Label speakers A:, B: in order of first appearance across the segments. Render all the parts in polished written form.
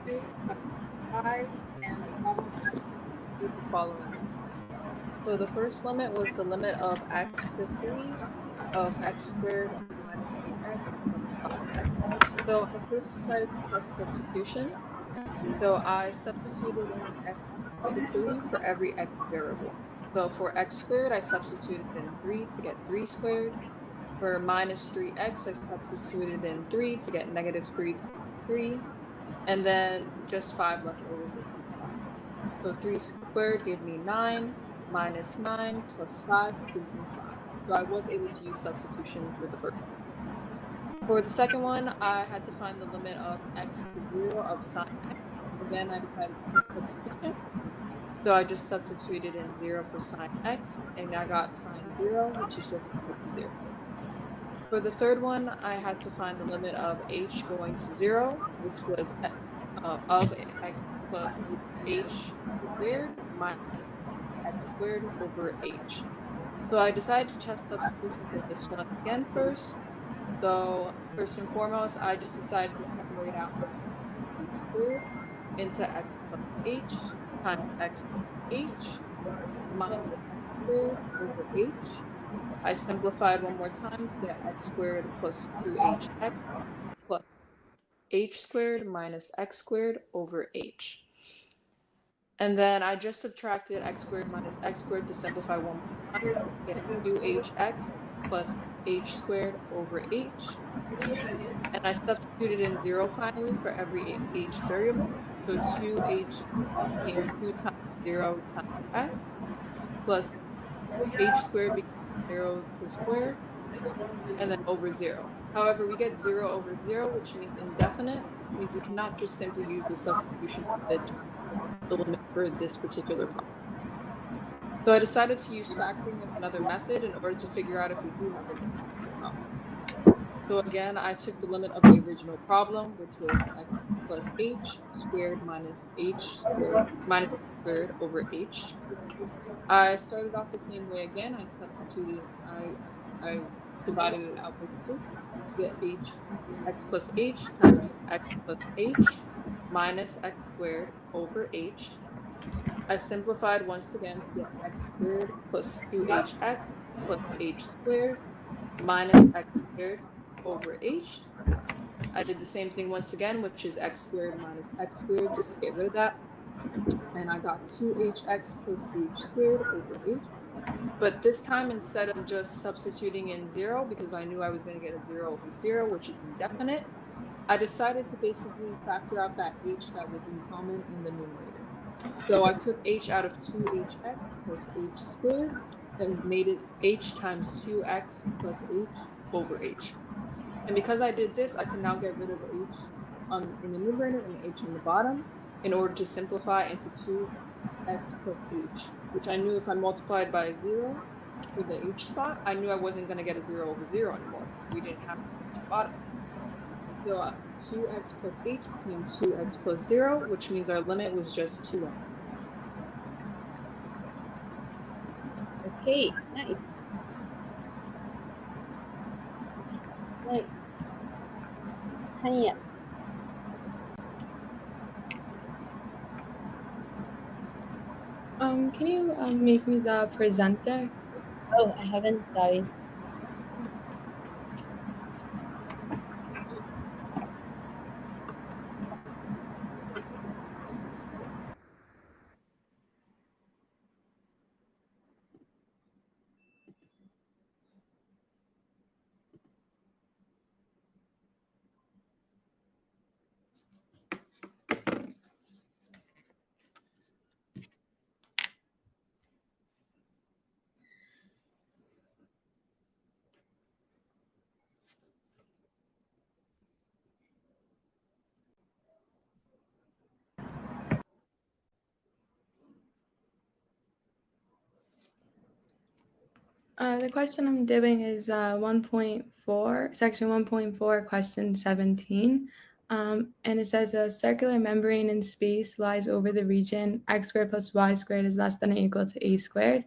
A: 5, and the problem asks us to do the following. So the first limit was the limit of x to 3 of x squared minus 4x plus 5. So I first decided to test substitution. So I substituted in x to 3 for every x variable. So for x squared, I substituted in 3 to get 3 squared. For minus 3x, I substituted in 3 to get negative 3 times 3. And then just 5 left over, so plus 5. So 3 squared gave me 9, minus 9 plus 5 gives me 5. So I was able to use substitution for the first one. For the second one, I had to find the limit of x to 0 of sine x. Again, I decided to test substitution. So I just substituted in 0 for sine x, and I got sine 0, which is just equal to 0. For the third one, I had to find the limit of h going to 0, which was of x plus h squared minus x squared over h. So I decided to test substitution for this one again first. So first and foremost, I just decided to separate out h squared into x plus h times x plus h minus x squared over h. I simplified one more time to get x squared plus 2hx plus h squared minus x squared over h. And then I just subtracted x squared minus x squared to simplify one more time to get 2hx plus h squared over h. And I substituted in 0 finally for every h variable. So 2h became 2 times 0 times x plus h squared became 0 to square and then over 0. However, we get 0 over 0, which means indefinite, which means we cannot just simply use the substitution method to find the limit for this particular problem. So I decided to use factoring as another method in order to figure out if we do have a limit for the problem. So again, I took the limit of the original problem, which was x plus h squared minus h squared over h. I started off the same way again. I substituted, I divided it out basically to get x plus h times x plus h minus x squared over h. I simplified once again to get x squared plus 2hx plus h squared minus x squared over h. I did the same thing once again, which is x squared minus x squared, just to get rid of that. And I got 2hx plus h squared over h. But this time, instead of just substituting in 0, because I knew I was going to get a 0 over 0, which is indefinite, I decided to basically factor out that h that was in common in the numerator. So I took h out of 2hx plus h squared and made it h times 2x plus h over h. And because I did this, I can now get rid of h in the numerator and h on the bottom in order to simplify into 2x plus h, which I knew if I multiplied by 0 for the h spot, I knew I wasn't going to get a 0 over 0 anymore because we didn't have h on the bottom. So 2x plus h became 2x plus 0, which means our limit was just 2x.
B: Okay, nice. Nice. Tanya.
C: Can you make me the presenter?
B: Oh, I haven't, sorry.
C: The question I'm doing is 1.4, section 1.4, question 17. And it says a circular membrane in space lies over the region x squared plus y squared is less than or equal to a squared.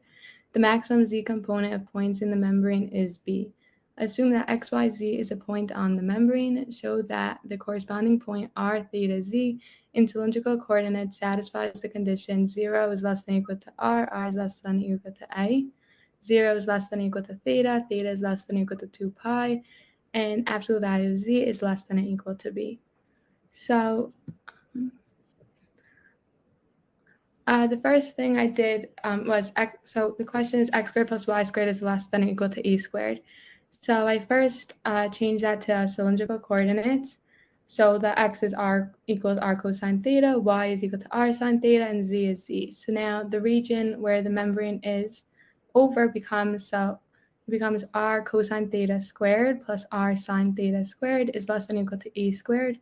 C: The maximum z component of points in the membrane is b. Assume that XYZ is a point on the membrane. Show that the corresponding point R theta Z in cylindrical coordinates satisfies the condition 0 is less than or equal to R is less than or equal to A, 0 is less than or equal to theta, theta is less than or equal to 2 pi, and absolute value of Z is less than or equal to B. So the first thing I did was, so the question is x squared plus y squared is less than or equal to e squared. So I first changed that to cylindrical coordinates. So the x is r equals r cosine theta, y is equal to r sine theta, and z is z. So now the region where the membrane is over becomes r cosine theta squared plus r sine theta squared is less than or equal to e squared.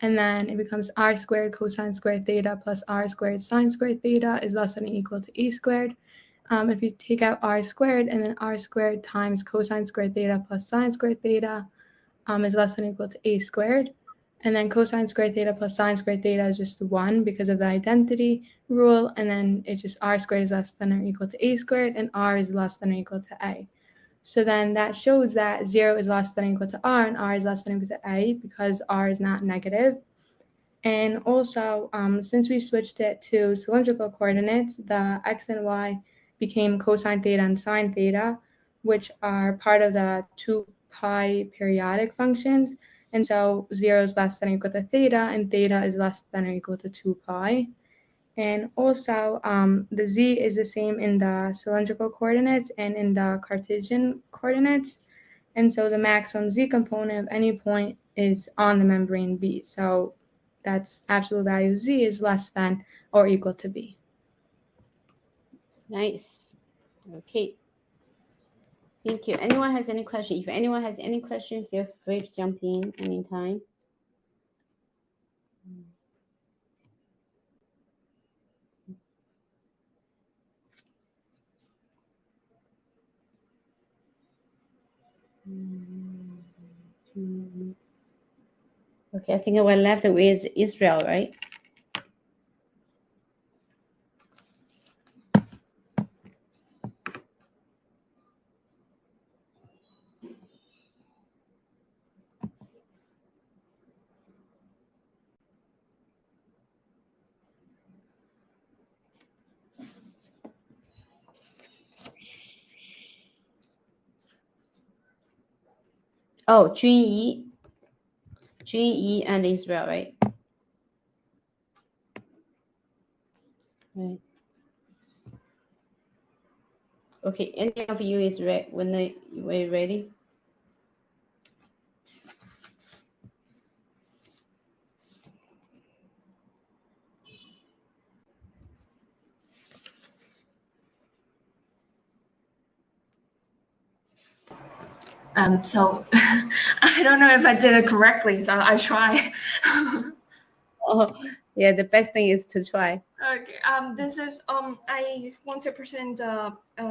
C: And then it becomes r squared cosine squared theta plus r squared sine squared theta is less than or equal to e squared. If you take out r squared and then r squared times cosine squared theta plus sine squared theta is less than or equal to a squared. And then cosine squared theta plus sine squared theta is just 1 because of the identity rule. And then it's just r squared is less than or equal to a squared, and r is less than or equal to a. So then that shows that 0 is less than or equal to r, and r is less than or equal to a because r is not negative. And also, since we switched it to cylindrical coordinates, the x and y became cosine theta and sine theta, which are part of the 2 pi periodic functions. And so 0 is less than or equal to theta, and theta is less than or equal to 2 pi. And also, the z is the same in the cylindrical coordinates and in the Cartesian coordinates. And so the maximum z component of any point is on the membrane B. So that's absolute value z is less than or equal to B.
B: Nice. Okay. Thank you. Anyone has any question? If anyone has any question, feel free to jump in anytime. Okay, I think we're left with Israel, right? Oh, Junyi and Israel, right? Right. Okay, any of you is ready when we're ready?
D: So I don't know if I did it correctly, so I try.
B: Oh, yeah, the best thing is to try.
D: Okay. This is I want to present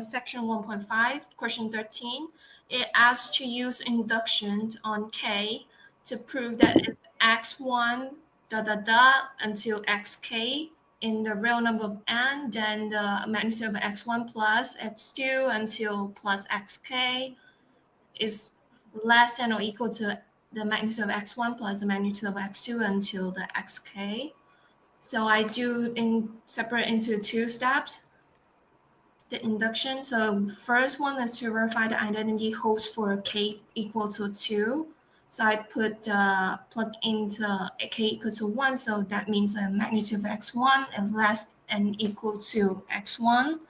D: section 1.5, question 13. It asks to use induction on K to prove that if x1 until xk in the real number of n, then the magnitude of x1 plus x2 until plus xk is less than or equal to the magnitude of x1 plus the magnitude of x2 until the xk. So I do separate into 2 steps, the induction. So first one is to verify the identity holds for k equal to 2. So I put plug into k equal to 1. So that means the magnitude of x1 is less than equal to x1.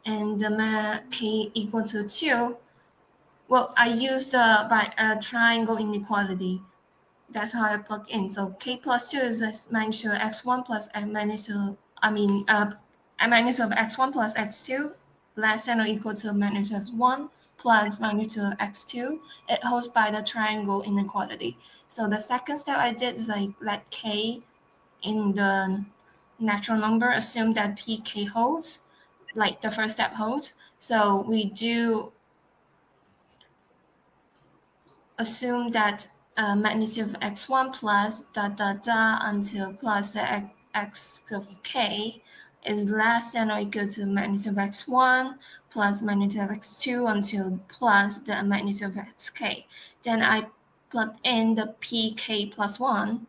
D: And the k equal to 2. Well, I used by a triangle inequality. That's how I plug in. So k plus 2 is the magnitude of x1 plus a magnitude of x1 plus x2 less than or equal to magnitude of 1 plus magnitude of x2. It holds by the triangle inequality. So the second step I did is I let k in the natural number, assume that pk holds, like the first step holds. So we do assume that magnitude of x1 plus until plus the x of k is less than or equal to magnitude of x1 plus magnitude of x2 until plus the magnitude of xk. Then I plug in the pk plus 1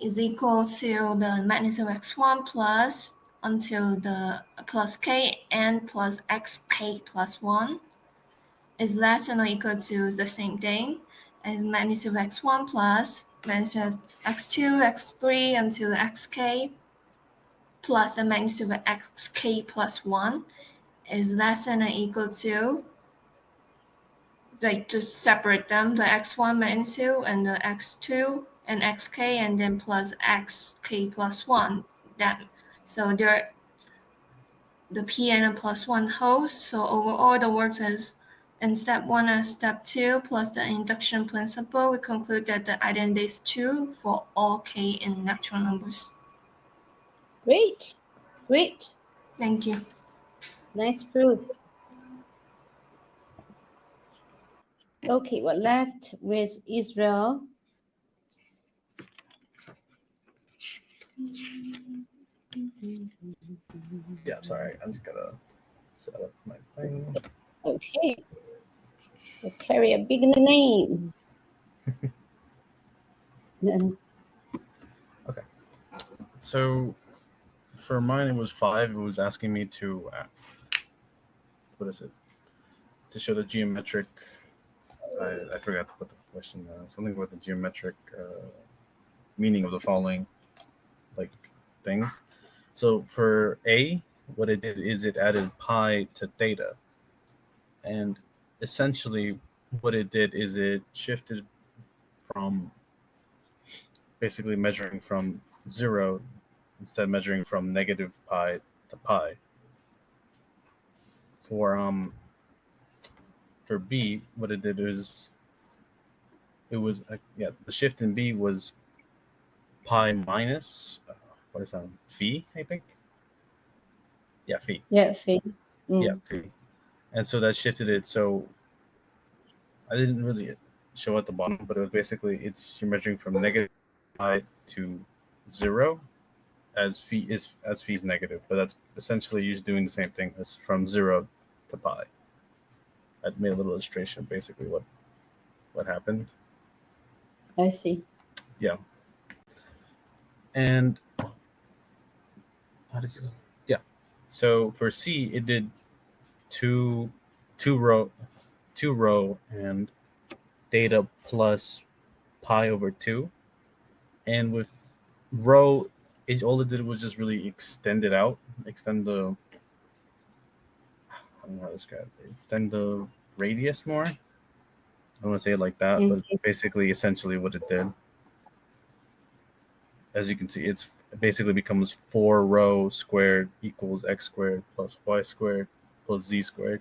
D: is equal to the magnitude of x1 plus until the plus k and plus xk plus 1 is less than or equal to the same thing as magnitude of x1 plus magnitude of x2, x3 until xk plus the magnitude of xk plus 1 is less than or equal to, like, just separate them, the x1 magnitude and the x2 and xk, and then plus xk plus 1. So they're the pn plus 1 holds. So overall, the work is in step 1 and step 2 plus the induction principle, we conclude that the identity is true for all k in natural numbers.
B: Great, great,
D: Thank you.
B: nice proof. Okay, we're left with Israel.
E: Yeah, sorry, I'm just gonna set up my thing.
B: Okay, you carry a big name.
E: Okay, so for mine it was 5. It was asking me to what is it? To show the geometric. I forgot to put the question. Something about the geometric meaning of the following like things. So for A, what it did is it added pi to theta, and essentially what it did is it shifted from basically measuring from 0 instead of measuring from negative pi to pi. For B, what it did is it was the shift in B was pi minus what is that, phi, I think. Yeah, phi.
B: Yeah, phi.
E: Yeah, phi. And so that shifted it. So I didn't really show at the bottom, but it was basically you're measuring from negative pi to 0 as phi is negative, but that's essentially you're doing the same thing as from 0 to pi. I made a little illustration, basically what happened.
B: I see.
E: Yeah. And how does it? Yeah. So for C, it did two row and theta plus pi over 2, and with rho, all it did was just really extend the I don't know how to describe it. Extend the radius more. I don't want to say it like that, but it's basically essentially what it did. As you can see, it basically becomes 4 rho squared equals x squared plus y squared plus z squared.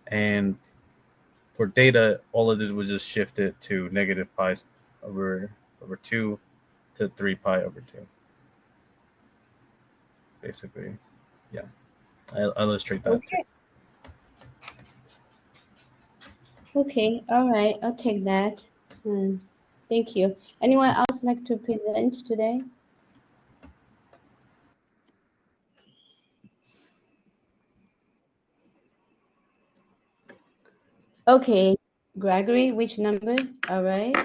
E: And for theta, all it did was just shift it to negative pi over 2 to 3 pi over 2. Basically, yeah. I'll illustrate that
B: okay. Too. Okay, all right, I'll take that. Thank you. Anyone else like to present today? Okay, Gregory, which number? All right.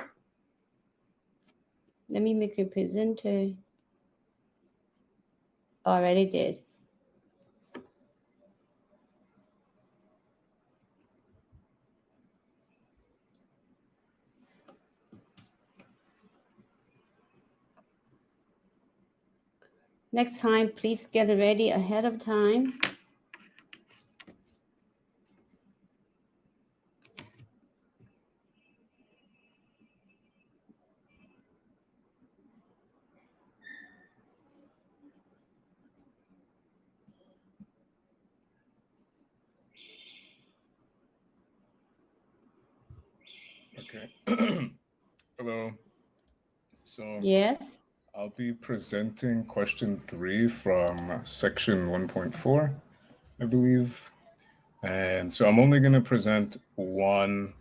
B: Let me make a presenter. Already did. Next time, please get ready ahead of time.
F: Okay. Hello. So
B: Yes.
F: I'll be presenting question 3 from section 1.4, I believe. And so I'm only going to present one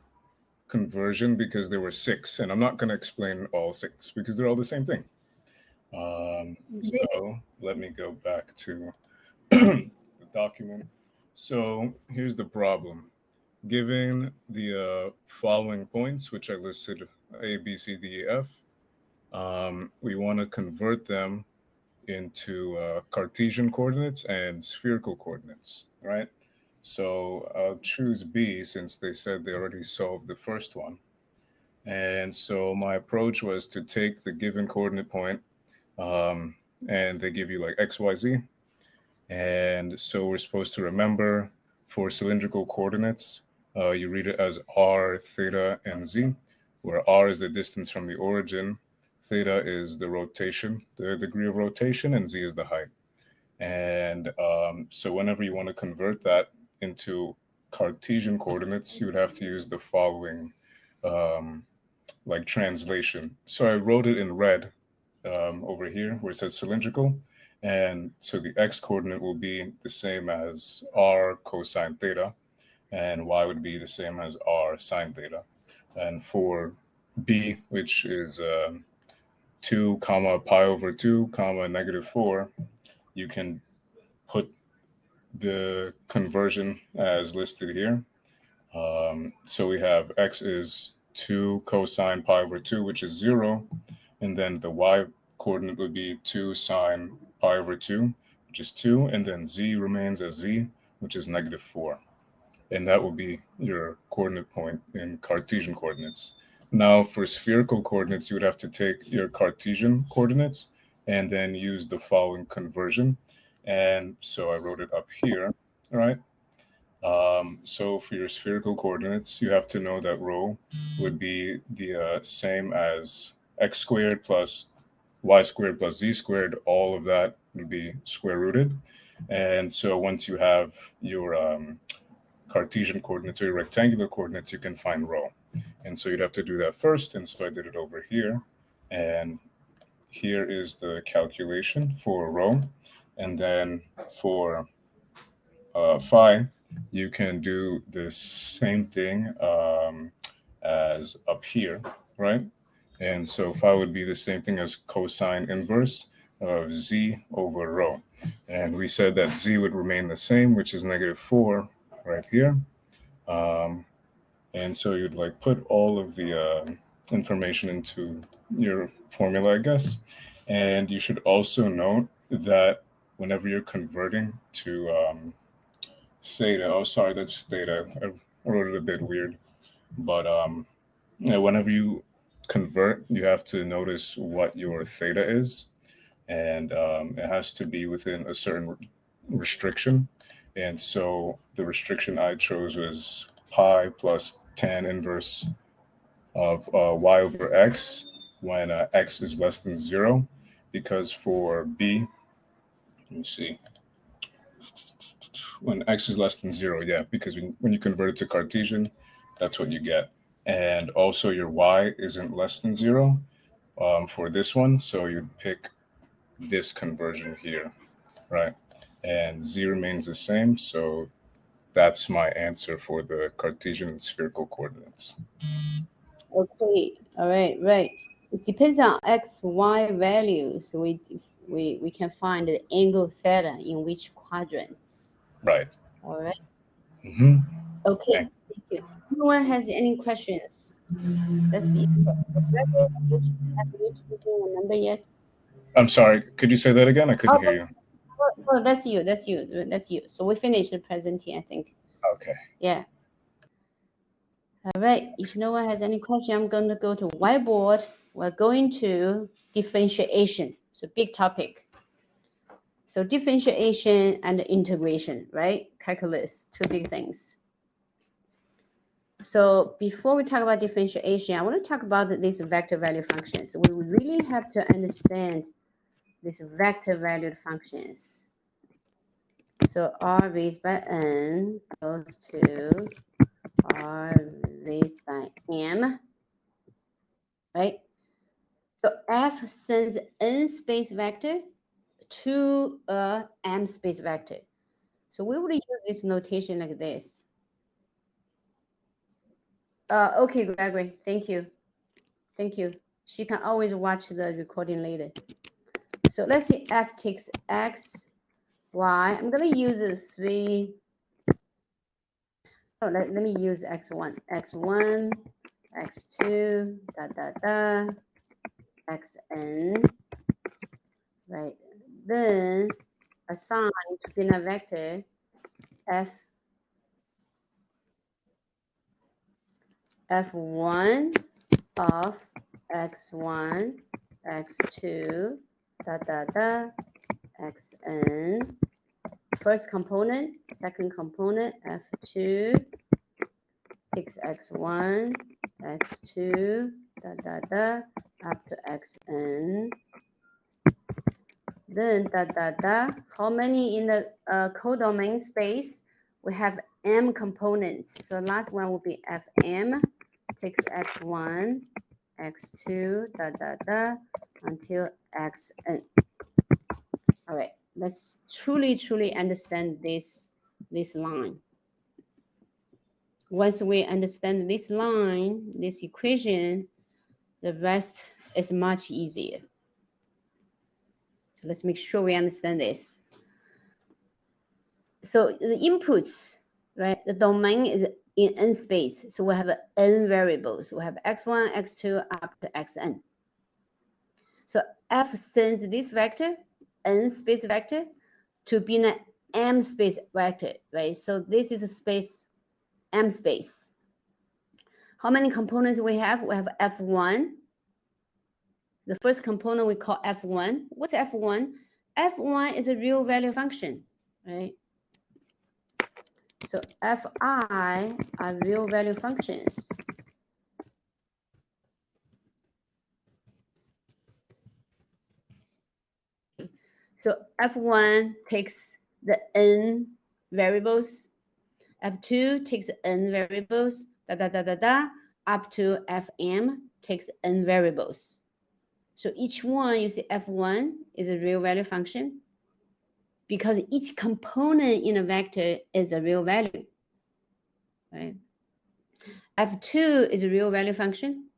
F: conversion because there were 6, and I'm not going to explain all 6 because they're all the same thing. So let me go back to the document. So here's the problem. Given the following points, which I listed A, B, C, D, E, F, we want to convert them into Cartesian coordinates and spherical coordinates, right? So I'll choose B since they said they already solved the first one. And so my approach was to take the given coordinate point, and they give you like X, Y, Z. And so we're supposed to remember for cylindrical coordinates, you read it as r, theta, and z, where r is the distance from the origin, theta is the rotation, the degree of rotation, and z is the height. And so whenever you want to convert that into Cartesian coordinates, you would have to use the following like translation. So I wrote it in red over here where it says cylindrical. And so the x coordinate will be the same as r cosine theta, and y would be the same as r sine theta. And for b, which is 2 comma pi over 2 comma -4, you can put the conversion as listed here. So we have x is 2 cosine pi over 2, which is 0, and then the y coordinate would be 2 sine pi over 2, which is 2, and then z remains as z, which is -4. And that will be your coordinate point in Cartesian coordinates. Now, for spherical coordinates, you would have to take your Cartesian coordinates and then use the following conversion. And so I wrote it up here, right? So for your spherical coordinates, you have to know that rho would be the same as x squared plus y squared plus z squared. All of that would be square rooted. And so once you have your Cartesian coordinates or your rectangular coordinates, you can find rho. And so you'd have to do that first. And so I did it over here. And here is the calculation for rho. And then for phi, you can do the same thing as up here, right? And so phi would be the same thing as cosine inverse of z over rho. And we said that z would remain the same, which is -4 right here. And so you'd like put all of the information into your formula, I guess. And you should also note that whenever you're converting to theta, oh sorry, that's theta. I wrote it a bit weird, but whenever you convert, you have to notice what your theta is, and it has to be within a certain restriction. And so the restriction I chose was pi plus tan inverse of y over x when x is less than 0, because for b, let me see, when x is less than 0, yeah, because when you convert it to Cartesian, that's what you get. And also your y isn't less than 0 for this one, so you'd pick this conversion here, right? And z remains the same, so that's my answer for the Cartesian and spherical coordinates.
B: Okay, all right, right. It depends on x, y values. We can find the angle theta in which quadrants.
F: Right.
B: All right.
F: Mm-hmm.
B: Okay,
F: Thank
B: thank you. Anyone has any questions? Let's see. Have you chosen a number yet?
F: I'm sorry, could you say that again? I couldn't hear you.
B: Oh, that's you. That's you. That's you. So we finished the presenting, I think.
F: Okay.
B: Yeah. All right. If no one has any question, I'm going to go to whiteboard. We're going to differentiation. So big topic. So differentiation and integration, right? Calculus, two big things. So before we talk about differentiation, I want to talk about these vector value functions. We really have to understand these vector valued functions. So r raised by n goes to r raised by m, right? So f sends n space vector to a m space vector. So we would use this notation like this. Okay, Gregory, thank you. Thank you. She can always watch the recording later. So let's see f takes x, y. I'm going to use 3. Oh, let me use x1, x1, x2, xn, right? Then assign to be a vector f1 of x1, x2, xn. First component, second component, f2 takes x1, x2, up to xn. Then how many in the codomain space? We have m components. So last one will be fm takes x1, x2, until xn. All right, let's truly understand this line. Once we understand this line, this equation, the rest is much easier. So let's make sure we understand this. So the inputs, right? The domain is in n space. So we have n variables. We have x1, x2, up to xn. So f sends this vector, n space vector, to be an m space vector, right? So this is a space, m space. How many components we have? We have f1. The first component we call f1. What's f1? f1 is a real value function, right? So fi are real value functions. So f1 takes the n variables, f2 takes n variables, up to fm takes n variables. So each one, you see f1 is a real value function because each component in a vector is a real value, right? f2 is a real value function.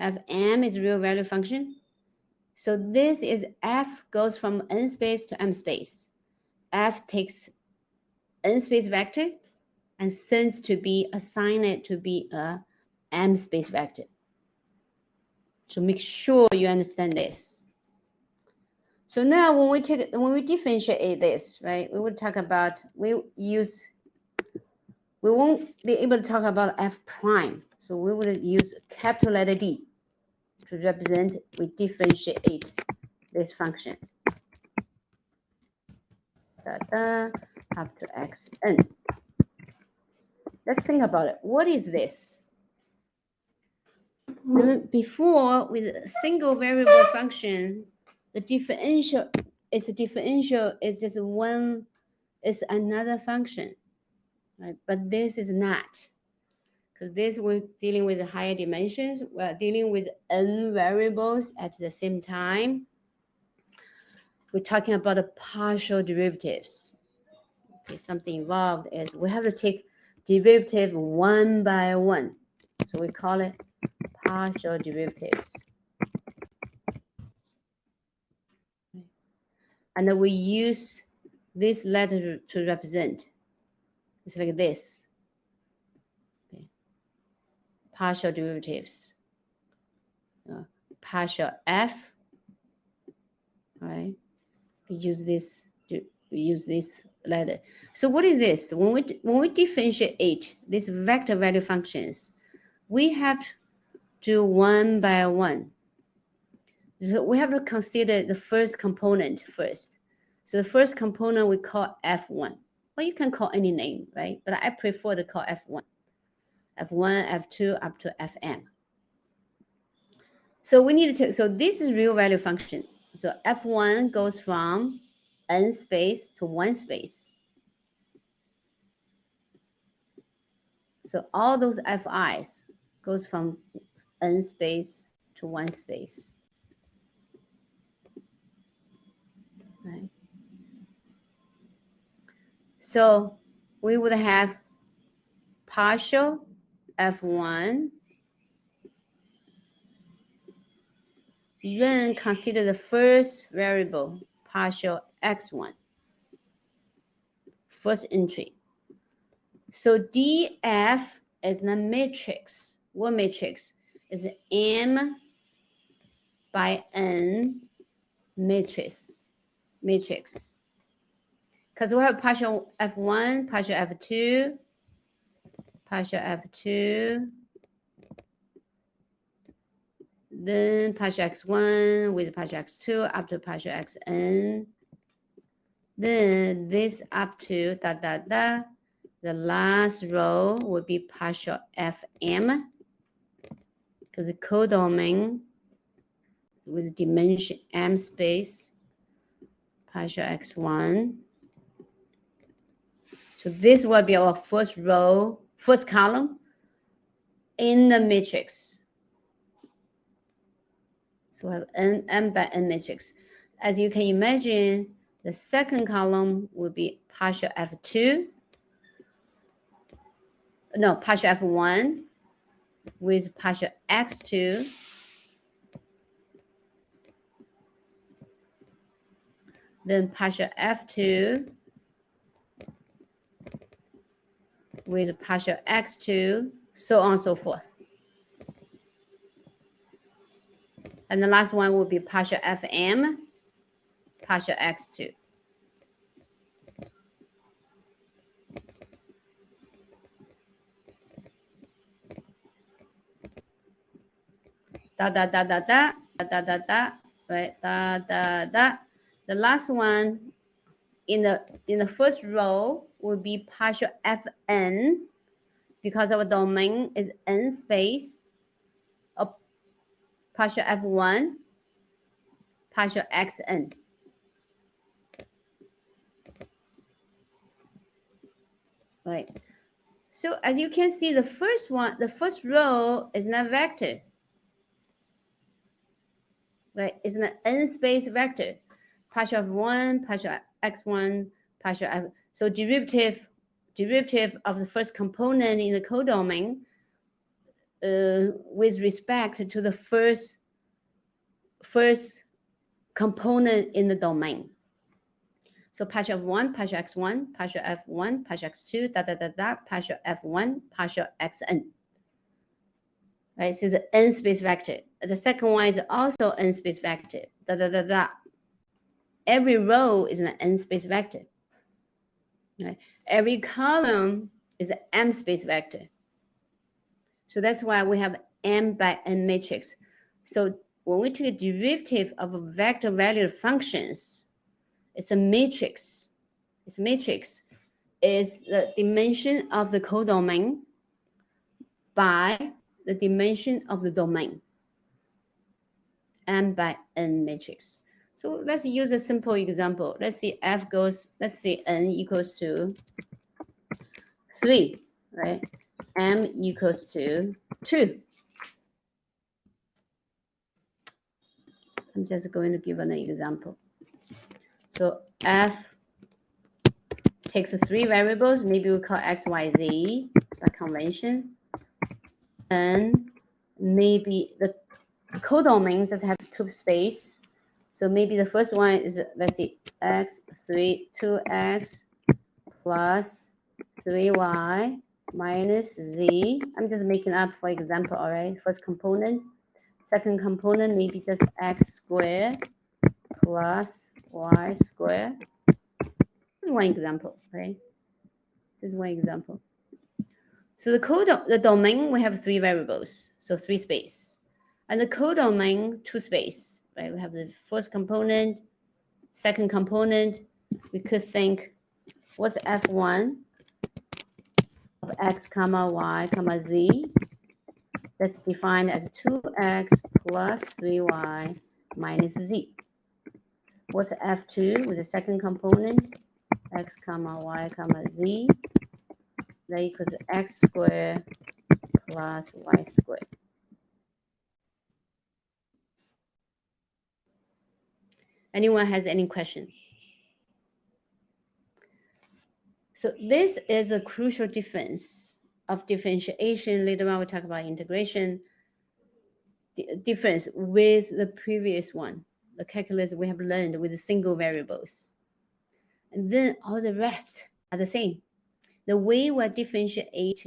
B: fm is a real value function. So this is f goes from n space to m space. F takes n space vector and sends to be assigned it to be a m space vector. So make sure you understand this. So now when we differentiate this, right, we would talk about, we won't be able to talk about f prime. So we would use capital letter D to represent, we differentiate this function. Up to xn. Let's think about it. What is this? Before, with a single variable function, the differential is just one, is another function, right? But this is not, because this we're dealing with higher dimensions. We're dealing with n variables at the same time. We're talking about the partial derivatives. Okay, something involved is we have to take derivative one by one. So we call it partial derivatives. And then we use this letter to represent. It's like this. Okay. Partial derivatives. Partial f. All right. We use this letter. So what is this? When we differentiate these vector value functions, we have to do one by one. So we have to consider the first component first. So the first component we call f1. Well, you can call any name, right? But I prefer to call f1. f1, f2, up to fm. So we need to, so this is real value function. So f1 goes from n space to 1 space. So all those fi's goes from n space to 1 space. Right? So we would have partial f1 Then consider the first variable, partial x1, first entry. So df is the matrix. What matrix? Is M by N matrix. Because we have partial f1, partial f2, then partial x1 with partial x2 up to partial xn. Then this up to the last row will be partial fm, because the codomain with dimension m space, partial x1. So this will be our first row, first column in the matrix. So we have m by n matrix. As you can imagine, the second column will be partial f2, no, partial f1 with partial x2, then partial f2 with partial x2, so on and so forth. And the last one will be partial fm, partial x2. Right, The last one in the first row will be partial fn, because our domain is n space of partial f1, partial xn. Right. So as you can see, the first row is not vector. Right, it's an n space vector, partial f1, partial x1, partial f. So derivative of the first component in the codomain with respect to the first component in the domain. So partial f1, partial x1, partial f1, partial x2, partial f1, partial xn. Right, so the n space vector. The second one is also n space vector. Every row is an n space vector. Right? Every column is an m space vector. So that's why we have m by n matrix. So when we take a derivative of a vector valued functions, it's a matrix. It's a matrix is the dimension of the codomain by the dimension of the domain, m by n matrix. So let's use a simple example. Let's see let's say n equals to 3, right? M equals to 2. I'm just going to give an example. So f takes 3 variables, maybe we call x, y, z by convention. And maybe the codomain does have 2 space. So maybe the first one is, let's see, x3, 2x plus 3y minus z. I'm just making up for example, all right? First component. Second component, maybe just x squared plus y squared. This is one example, right? This is one example. So the domain, we have 3 variables, so 3 space. And the codomain, 2 space, right? We have the first component, second component. We could think, what's f1 of x comma y comma z? That's defined as 2x plus 3y minus z. What's f2 with the second component? X comma y comma z. That equals x squared plus y squared. Anyone has any question? So this is a crucial difference of differentiation. Later on, we'll talk about integration. difference with the previous one, the calculus we have learned with the single variables. And then all the rest are the same. The way we differentiate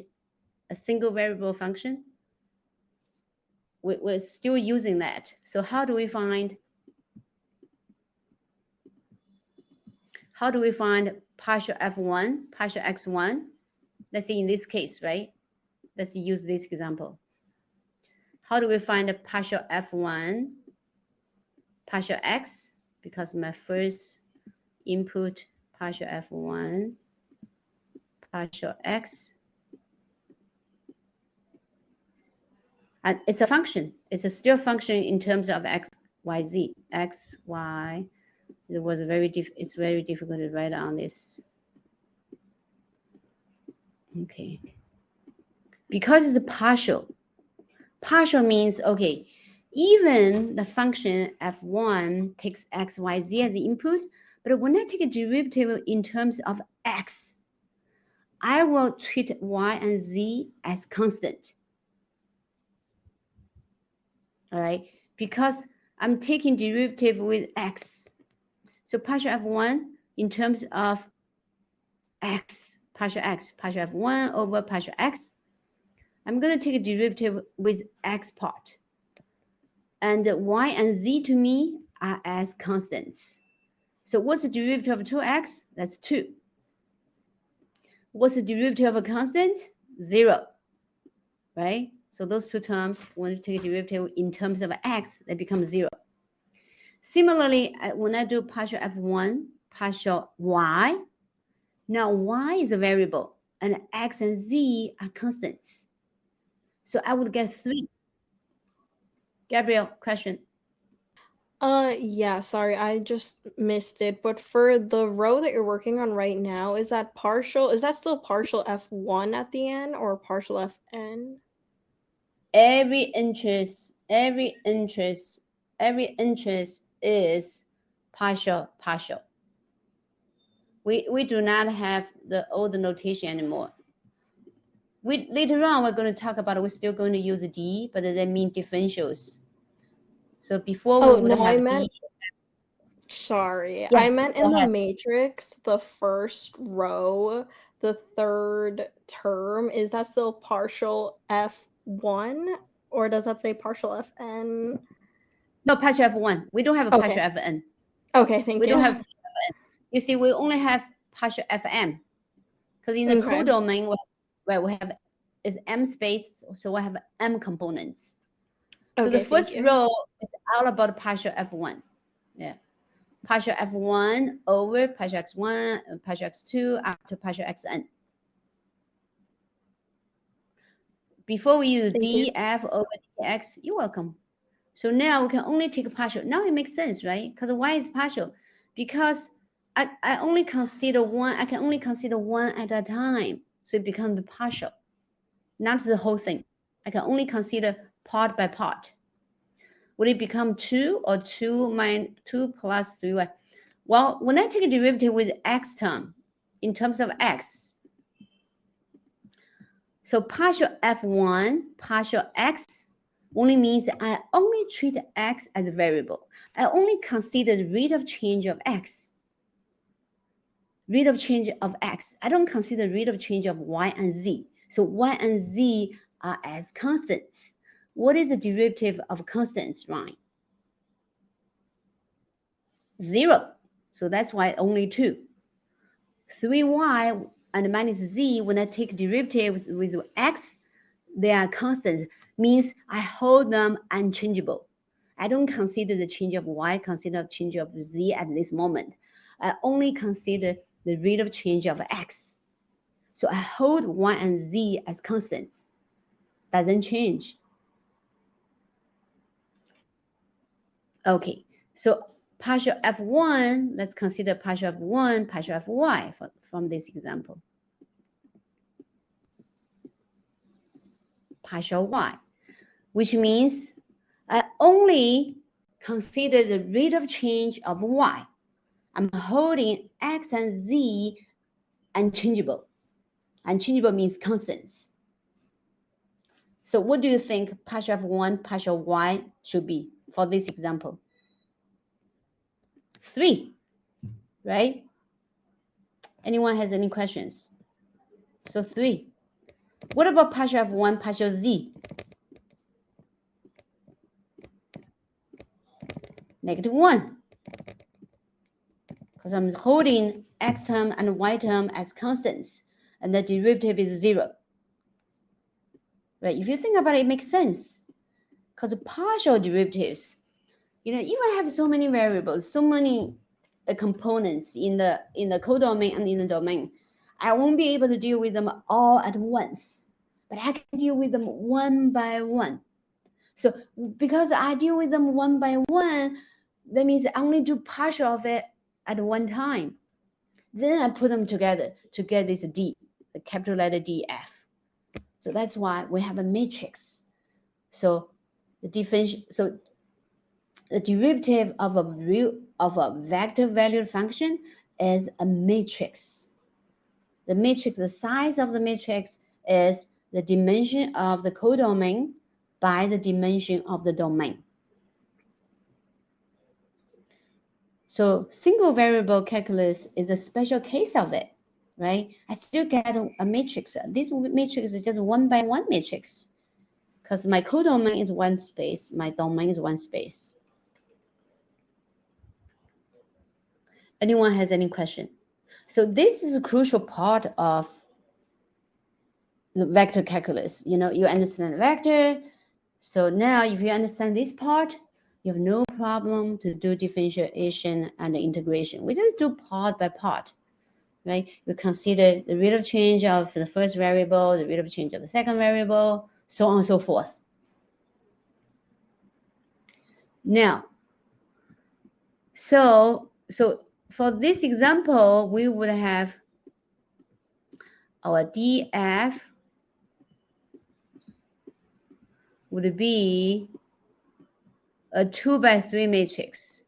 B: a single variable function, we're still using that. So how do we find partial f1, partial x1? Let's see in this case, right? Let's use this example. How do we find a partial f1, partial x? Because my first input partial f1, partial x, and it's a function. It's a still function in terms of x, y, z, x, y. It's very difficult to write on this. Okay. Because it's a partial. Partial means, okay, even the function f1 takes x, y, z as the input, but when I take a derivative in terms of x, I will treat y and z as constant. All right, because I'm taking derivative with x. So partial f1 in terms of x, partial f1 over partial x, I'm going to take a derivative with x part. And y and z to me are as constants. So what's the derivative of 2x? That's 2. What's the derivative of a constant? 0, right? So those two terms, when you take a derivative in terms of x, they become 0. Similarly, when I do partial f1, partial y, now y is a variable, and x and z are constants. So I would get 3. Gabriel, question?
G: Yeah, sorry, I just missed it. But for the row that you're working on right now, is that still partial f1 at the end or partial fn?
B: Every interest is partial. We do not have the old notation anymore. Later on, we're going to talk about it. We're still going to use D, but that means differentials. So before we would have D.
G: Sorry,
B: Yeah,
G: I meant in the
B: ahead.
G: matrix, the first row, the third term, is that still partial f1 or does that say partial fn?
B: No, partial f1. We don't have a partial fn.
G: Okay, thank you.
B: We don't have partial fn. You see, we only have partial fm. Because in the codomain, where we have is m space, so we have m components. So the first row is all about partial f1. Yeah. Partial f1 over partial x1, partial x2, up to partial xn. Before we use df over dx, you're welcome. So now we can only take a partial. Now it makes sense, right? Because why is partial? Because I only consider one. I can only consider one at a time. So it becomes partial, not the whole thing. I can only consider part by part. Would it become 2 or 2 plus 3y? Well, when I take a derivative with x term in terms of x, so partial f1, partial x only means I only treat x as a variable. I only consider the rate of change of x. Rate of change of x. I don't consider rate of change of y and z. So y and z are as constants. What is the derivative of constants, Ryan? 0. So that's why only 2. 3y and minus z, when I take derivatives with x, they are constants. Means I hold them unchangeable. I don't consider the change of y, consider the change of z at this moment. I only consider the rate of change of x. So I hold y and z as constants. Doesn't change. Okay, so partial f1, let's consider partial f1, partial fy from this example. Partial y, which means I only consider the rate of change of y. I'm holding x and z unchangeable. Unchangeable means constants. So what do you think partial f1, partial y should be for this example? 3, right? Anyone has any questions? So 3. What about partial f1, partial z? -1. Because I'm holding x term and y term as constants, and the derivative is 0. Right? If you think about it, it makes sense. Because partial derivatives, you know, if I have so many variables, so many components in the codomain and in the domain, I won't be able to deal with them all at once, but I can deal with them one by one. So because I deal with them one by one, that means I only do partial of it at one time. Then I put them together to get this D, the capital letter DF. So that's why we have a matrix. So the derivative of a vector valued function is a matrix. The matrix, the size of the matrix is the dimension of the codomain by the dimension of the domain. So single variable calculus is a special case of it, right? I still get a matrix. This matrix is just one by one matrix because my codomain is one space, my domain is one space. Anyone has any question? So this is a crucial part of the vector calculus. You know, you understand the vector. So now if you understand this part, you have no problem to do differentiation and integration. We just do part by part, right? You consider the rate of change of the first variable, the rate of change of the second variable, so on and so forth. Now, so for this example, we would have our df would be a 2 by 3 matrix.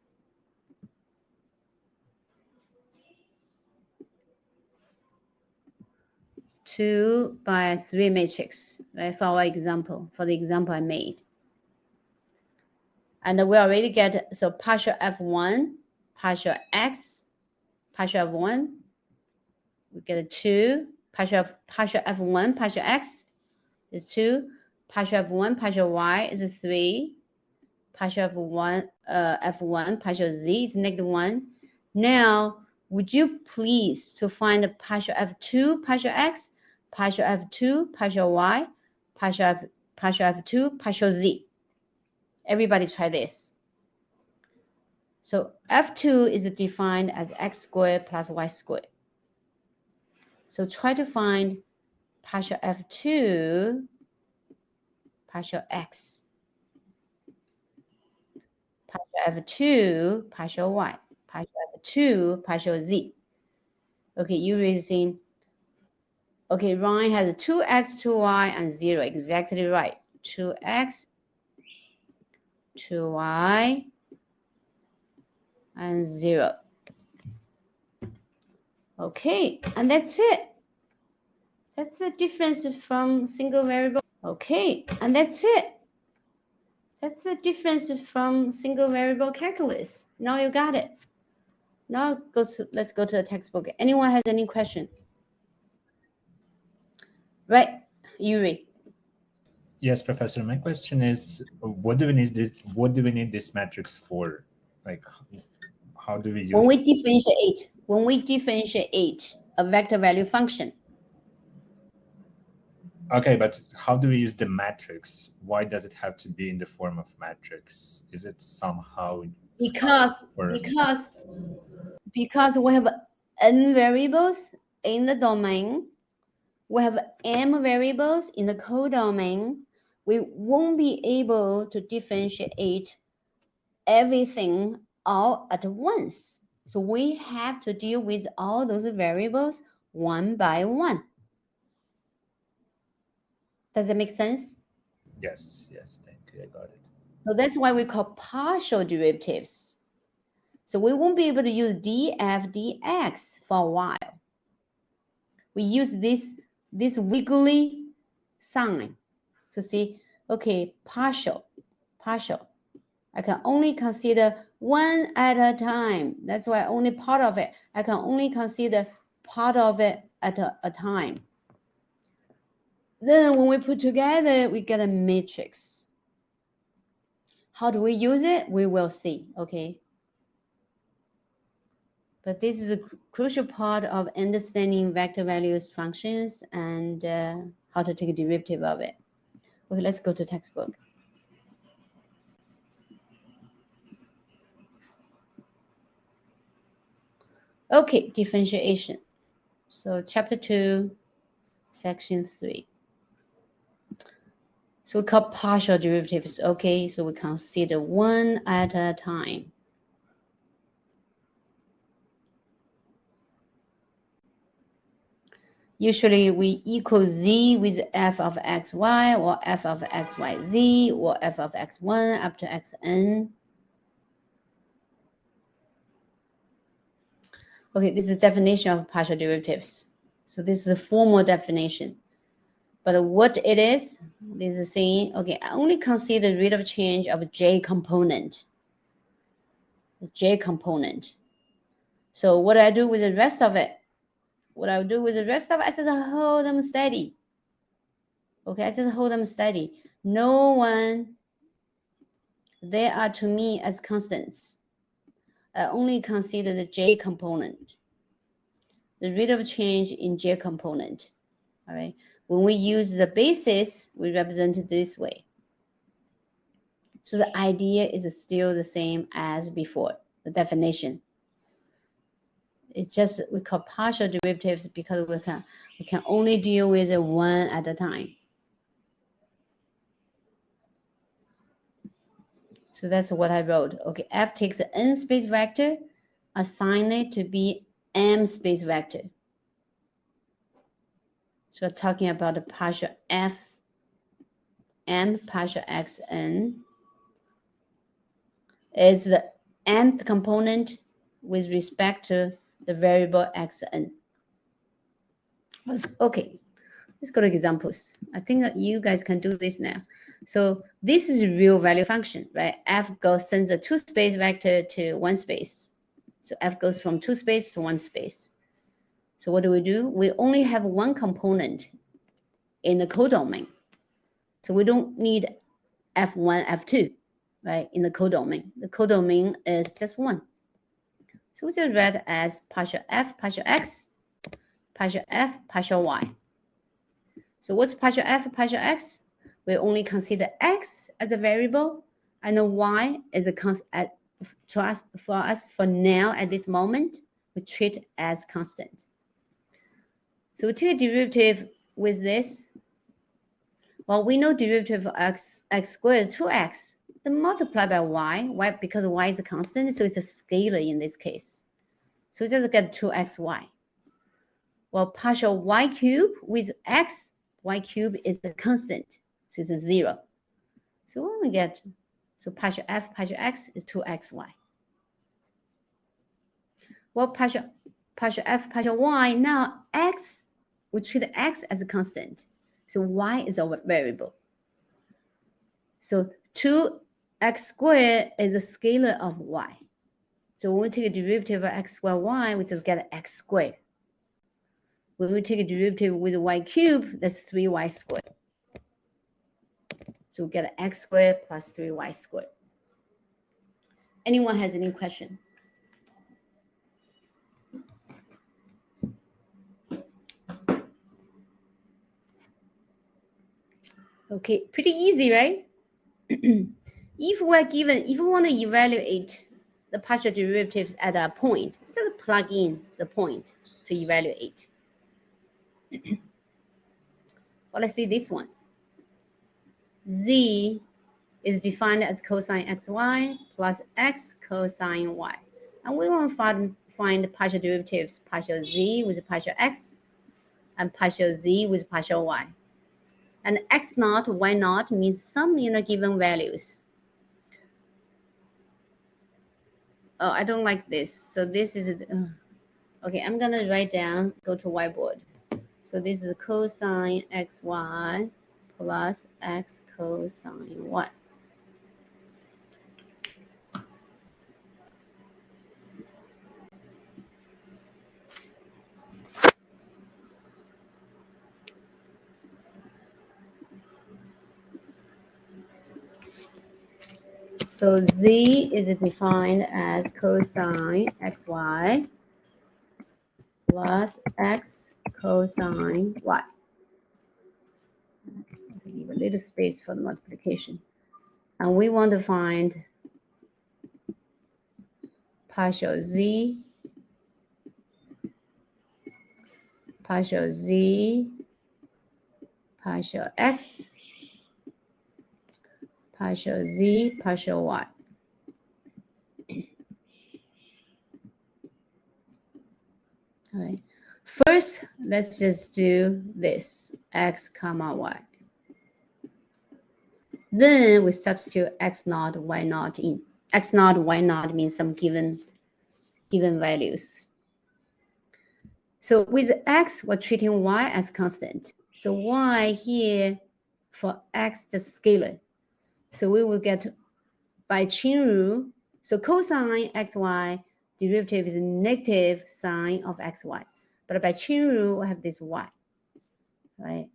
B: Two by 3 matrix, right? For our example, for the example I made. And we already get, so partial f1, partial x, partial f1, we get a 2, partial f1, partial x is 2, partial f1, partial y is a 3, partial f1, partial z is -1. Now, would you please to find the partial f2, partial x, partial f2, partial y, partial f2, partial z. Everybody try this. So f2 is defined as x squared plus y squared. So try to find partial f2, partial x, partial f2, partial y, partial f2, partial z. Okay, you raising. Okay, Ryan has 2x, 2y, and 0. Exactly right. 2x, 2y, and 0. Okay, and that's it. That's the difference from single variable. Okay, and that's it. That's the difference from single variable calculus. Now you got it. Now let's go to the textbook. Anyone has any question? Right, Yuri.
H: Yes, Professor. My question is, what do we need this? What do we need this matrix for? Like, how do we use?
B: When we differentiate a vector value function.
H: Okay, but how do we use the matrix? Why does it have to be in the form of matrix? Is it somehow
B: because we have n variables in the domain, we have m variables in the codomain. We won't be able to differentiate everything all at once. So we have to deal with all those variables one by one. Does that make sense?
H: Yes, thank you, I got it.
B: So that's why we call partial derivatives. So we won't be able to use df dx for a while. We use this wiggly sign. to see, okay, partial. I can only consider one at a time. That's why only part of it. I can only consider part of it at a time. Then when we put together, we get a matrix. How do we use it? We will see, okay? But this is a crucial part of understanding vector values functions and how to take a derivative of it. Okay, let's go to textbook. Okay, differentiation. So chapter 2, section 3. So we call partial derivatives, okay? So we consider one at a time. Usually we equal z with f of xy or f of xyz or f of x1 up to xn. Okay, this is the definition of partial derivatives. So this is a formal definition. But what it is, this is saying, okay, I only consider the rate of change of j component. The j component. So what I do with the rest of it? What I'll do with the rest of it, I just hold them steady. Okay, I just hold them steady. No one, they are to me as constants. I only consider the j component, the rate of change in j component. All right. When we use the basis, we represent it this way. So the idea is still the same as before, the definition. It's just we call partial derivatives because we can only deal with it one at a time. So that's what I wrote. Okay, f takes an n space vector, assign it to be m space vector. So we're talking about the partial f m partial xn is the nth component with respect to the variable xn. Okay, let's go to examples. I think you guys can do this now. So this is a real value function, right? F sends a 2 space vector to 1 space. So F goes from 2 space to 1 space. So what do? We only have one component in the codomain. So we don't need F1, F2, right? In the codomain. The codomain is just 1. So we just read as partial F, partial X, partial F, partial Y. So what's partial F, partial X? We only consider X as a variable and Y is a constant. For us for now at this moment, we treat it as constant. So we take a derivative with this. Well, we know derivative of x squared is 2x. Then multiply by y, because y is a constant, so it's a scalar in this case. So we just get 2xy. Well, partial y cubed with x, y cubed is a constant, so it's a 0. So when we get, so partial f, partial x is 2xy. Well, partial f, partial y, now x, we treat x as a constant. So y is our variable. So 2x squared is a scalar of y. So when we take a derivative of x squared y, we just get x squared. When we take a derivative with y cubed, that's 3y squared. So we get x squared plus 3y squared. Anyone has any question? Okay, pretty easy, right? If we want to evaluate the partial derivatives at a point, just plug in the point to evaluate. Well, let's see this one. Z is defined as cosine xy plus x cosine y. And we want to find partial derivatives, partial z with partial x and partial z with partial y. And x naught, y naught means some given values. Oh, I don't like this. So this is, okay, I'm going to write down, go to whiteboard. So this is cosine xy plus x cosine y. So z is defined as cosine xy plus x cosine y. Leave a little space for the multiplication. And we want to find partial z, partial z, partial x, partial z, partial y. All right. First, let's just do this, x comma y. Then we substitute x naught, y naught in. X naught, y naught means some given values. So with x, we're treating y as constant. So y here for x just scalar. So we will get by chain rule. So cosine xy derivative is negative sine of xy. But by chain rule, we have this y, right?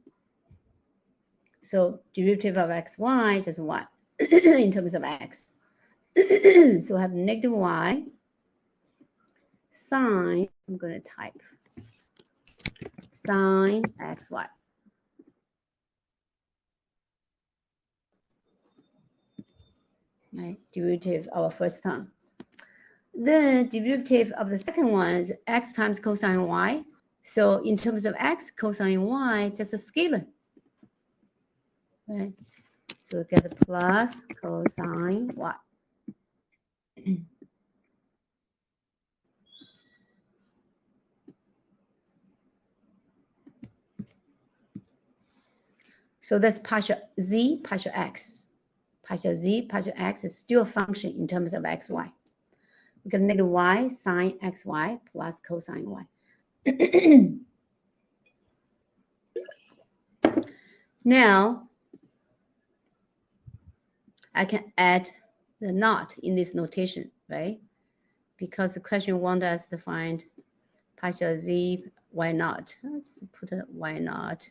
B: So derivative of xy just y in terms of x. So I have negative y sine, I'm going to type sine xy. Right, derivative of our first term. Then derivative of the second one is x times cosine y. So in terms of x, cosine y, just a scalar. Right? So we get a plus cosine y. So that's partial z, partial x. Partial z, partial x is still a function in terms of xy. We get negative y sine xy plus cosine y. Now, I can add the not in this notation, right? Because the question wants us to find partial z, y naught. Let's just put a y naught.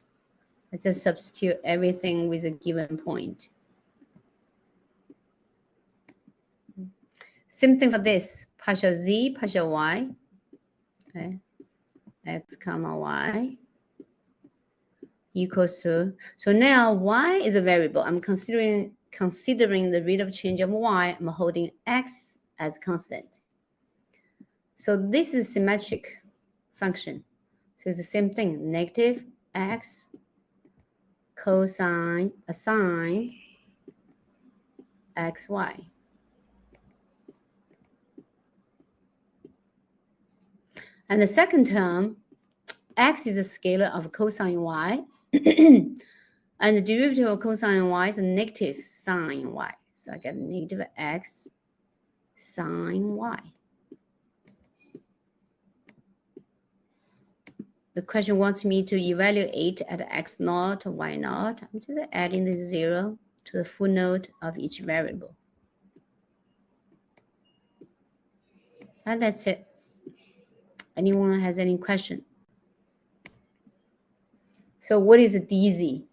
B: Let's just substitute everything with a given point. Same thing for this, partial z, partial y, okay, x comma y equals to, so now y is a variable. I'm considering the rate of change of y. I'm holding x as constant. So this is symmetric function. So it's the same thing, negative x cosine sine xy. And the second term, x is a scalar of cosine y, and the derivative of cosine y is a negative sine y. So I get negative x sine y. The question wants me to evaluate at x naught, y naught. I'm just adding the 0 to the footnote of each variable. And that's it. Anyone has any question? So what is a dz?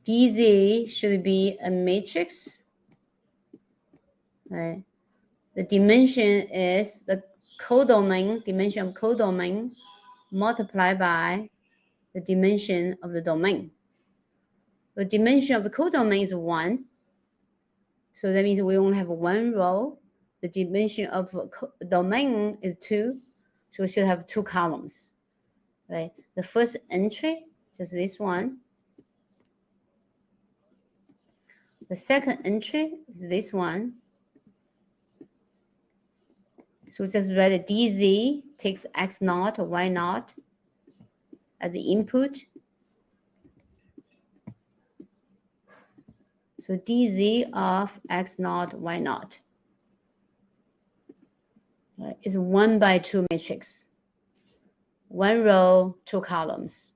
B: dz should be a matrix. Right? The dimension is the codomain, dimension of codomain multiplied by the dimension of the domain. The dimension of the codomain is 1. So that means we only have one row. The dimension of domain is 2. So we should have 2 columns. Right? The first entry, just this one. The second entry is this one. So just write dz takes x naught or y naught as the input. So dz of x naught, y naught is 1 by 2 matrix. 1 row, 2 columns.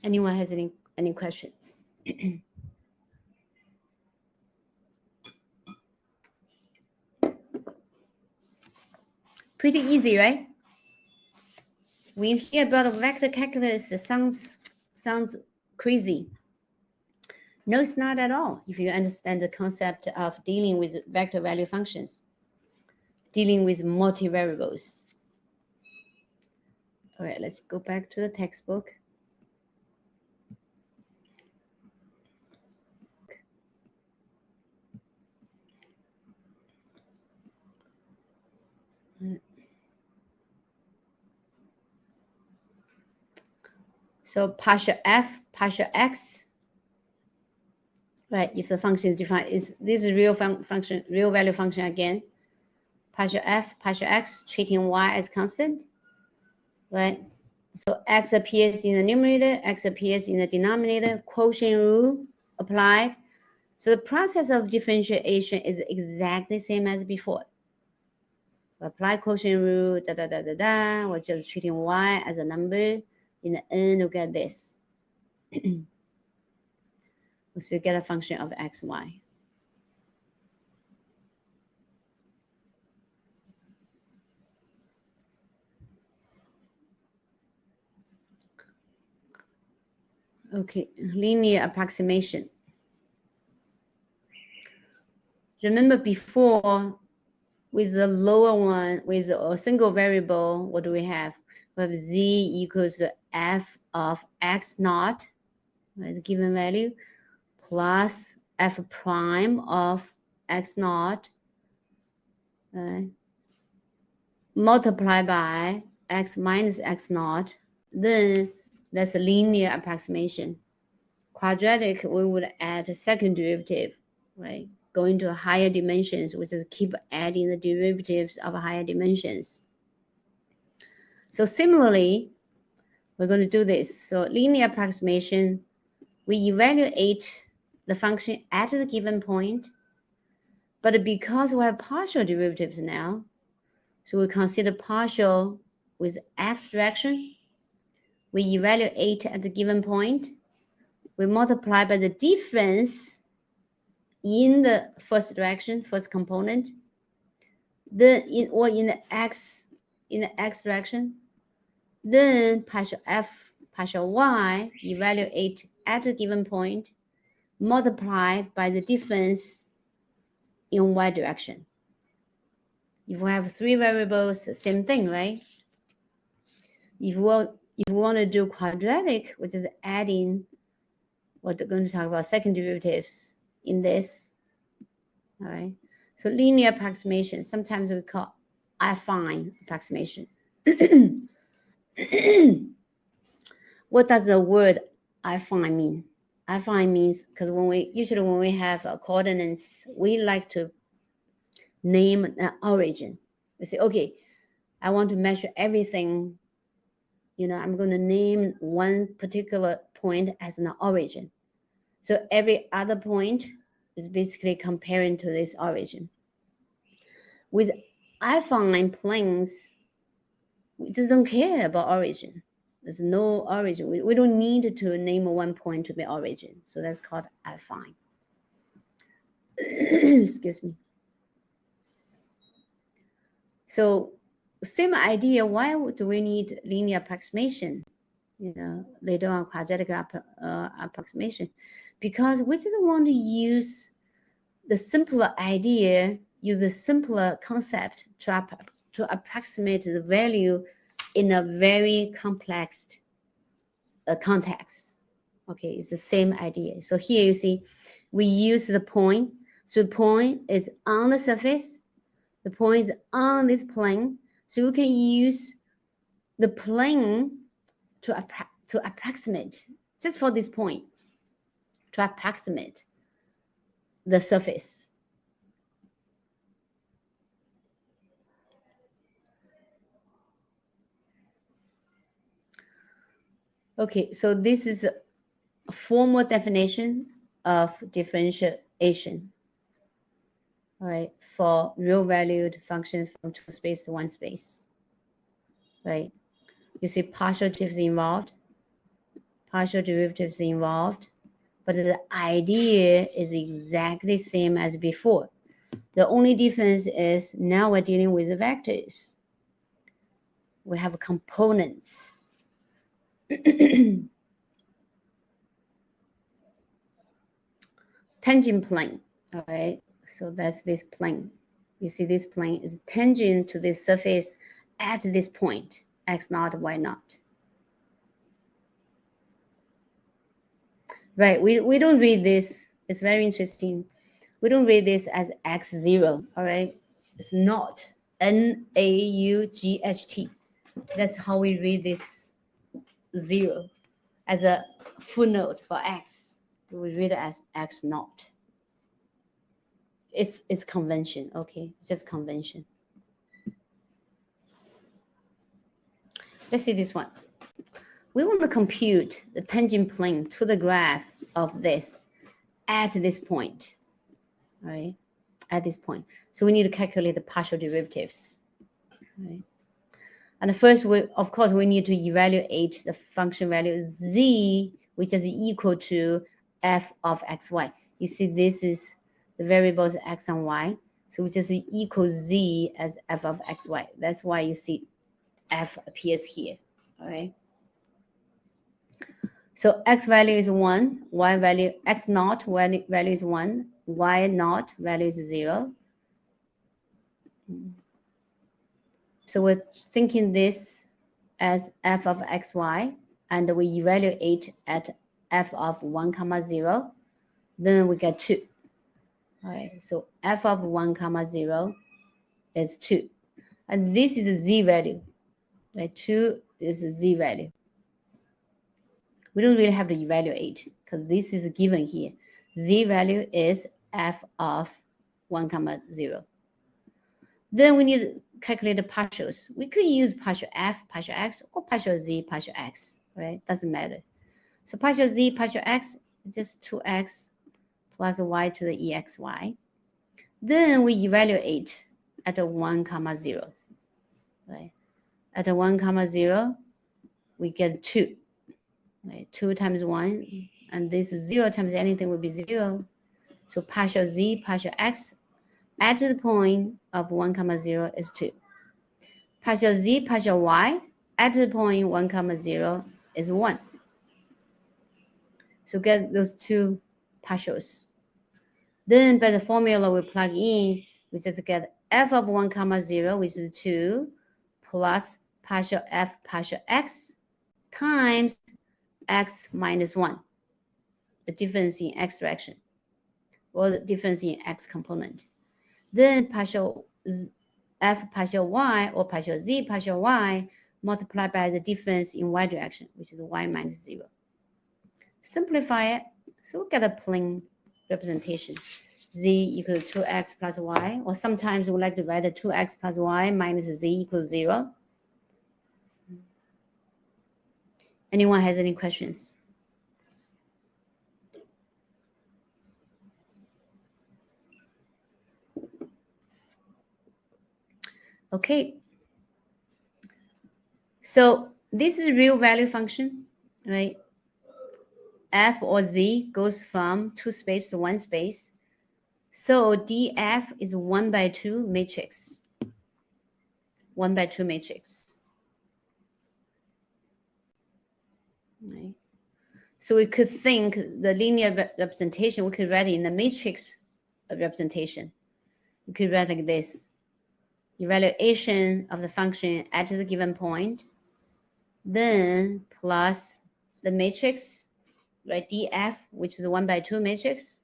B: Anyone has any question? Pretty easy, right? When you hear about vector calculus, it sounds crazy. No, it's not at all. If you understand the concept of dealing with vector value functions, dealing with multivariables. All right, let's go back to the textbook. So partial f, partial x, right? If the function is defined, this is real function, real value function again. Partial f, partial x, treating y as constant, right? So x appears in the numerator, x appears in the denominator, quotient rule applied. So the process of differentiation is exactly the same as before. We apply quotient rule, we're just treating y as a number. In the end, we get this. We still get a function of x, y. Okay, linear approximation. Remember before, with the lower one, with a single variable, what do we have? We have z equals to f of x naught, right, the given value, plus f prime of x naught, multiplied by x minus x naught. Then that's a linear approximation. Quadratic, we would add a second derivative, right? Going to higher dimensions, we just keep adding the derivatives of higher dimensions. So similarly, we're going to do this. So linear approximation, we evaluate the function at the given point, but because we have partial derivatives now, so we consider partial with x direction. We evaluate at the given point. We multiply by the difference in the first direction, first component, then in the x direction, then partial f, partial y, evaluate at a given point, multiply by the difference in y direction. If we have three variables, same thing, right? If we want to do quadratic, which is adding, we're going to talk about second derivatives in this. All right. So linear approximation, sometimes we call affine approximation. What does the word affine mean? Affine means, because when we have coordinates, we like to name an origin. We say, okay, I want to measure everything. You know, I'm going to name one particular point as an origin. So every other point is basically comparing to this origin. With affine planes, we just don't care about origin. There's no origin. We don't need to name one point to be origin. So that's called affine. Excuse me. So same idea, why do we need linear approximation? You know, later on quadratic approximation, because we just want to use the simpler idea, use the simpler concept to approximate the value in a very complex context. Okay, it's the same idea. So here you see, we use the point. So the point is on the surface. The point is on this plane. So we can use the plane to approximate, just for this point, to approximate the surface. Okay, so this is a formal definition of differentiation, all right, for real valued functions from two space to one space, right? You see partial derivatives involved, partial derivatives involved, but the idea is exactly the same as before. The only difference is now we're dealing with vectors. We have components. Tangent plane, all right? So that's this plane. You see this plane is tangent to this surface at this point, x naught, y naught. Right, we don't read this. It's very interesting. We don't read this as x0, all right? It's not N-A-U-G-H-T. That's how we read this 0 as a footnote for x. We read it as x naught. It's convention, okay? It's just convention. Let's see this one. We want to compute the tangent plane to the graph of this at this point, right? At this point. So we need to calculate the partial derivatives, right? And first, of course, we need to evaluate the function value z, which is equal to f of xy. You see, this is the variables x and y. So we just equal z as f of xy. That's why you see f appears here, all right? So x value is 1, y value, x naught value is 1, y naught value is 0. So we're thinking this as f of xy, and we evaluate at f of 1 comma 0, then we get 2. All right, so f of 1 comma 0 is 2. And this is a z value, right? 2 is a z value. We don't really have to evaluate because this is given here. Z value is f of 1 comma 0. Then we need to calculate the partials. We could use partial f, partial x, or partial z, partial x, right? Doesn't matter. So partial z, partial x, just 2x plus y to the exy. Then we evaluate at a 1 comma 0, right? At a 1 comma 0, we get 2. Right, 2 times 1, and this 0 times anything will be 0. So partial z, partial x at the point of 1 comma 0 is 2. Partial z, partial y at the point 1 comma 0 is 1. So get those two partials. Then by the formula we plug in, we just get f of 1 comma 0, which is 2, plus partial f partial x times x minus 1, the difference in x direction, or the difference in x component. Then partial f partial y or partial z partial y multiplied by the difference in y direction, which is y minus 0. Simplify it, so we get a plain representation. Z equals 2x plus y, or sometimes we like to write a 2x plus y minus z equals 0. Anyone has any questions? Okay. So this is real value function, right? F or z goes from 2 space to 1 space. So df is 1 by 2 matrix. 1 by 2 matrix. Right. So we could think the linear representation, we could write it in the matrix representation. We could write like this. Evaluation of the function at the given point, then plus the matrix, right, df, which is the 1 by 2 matrix,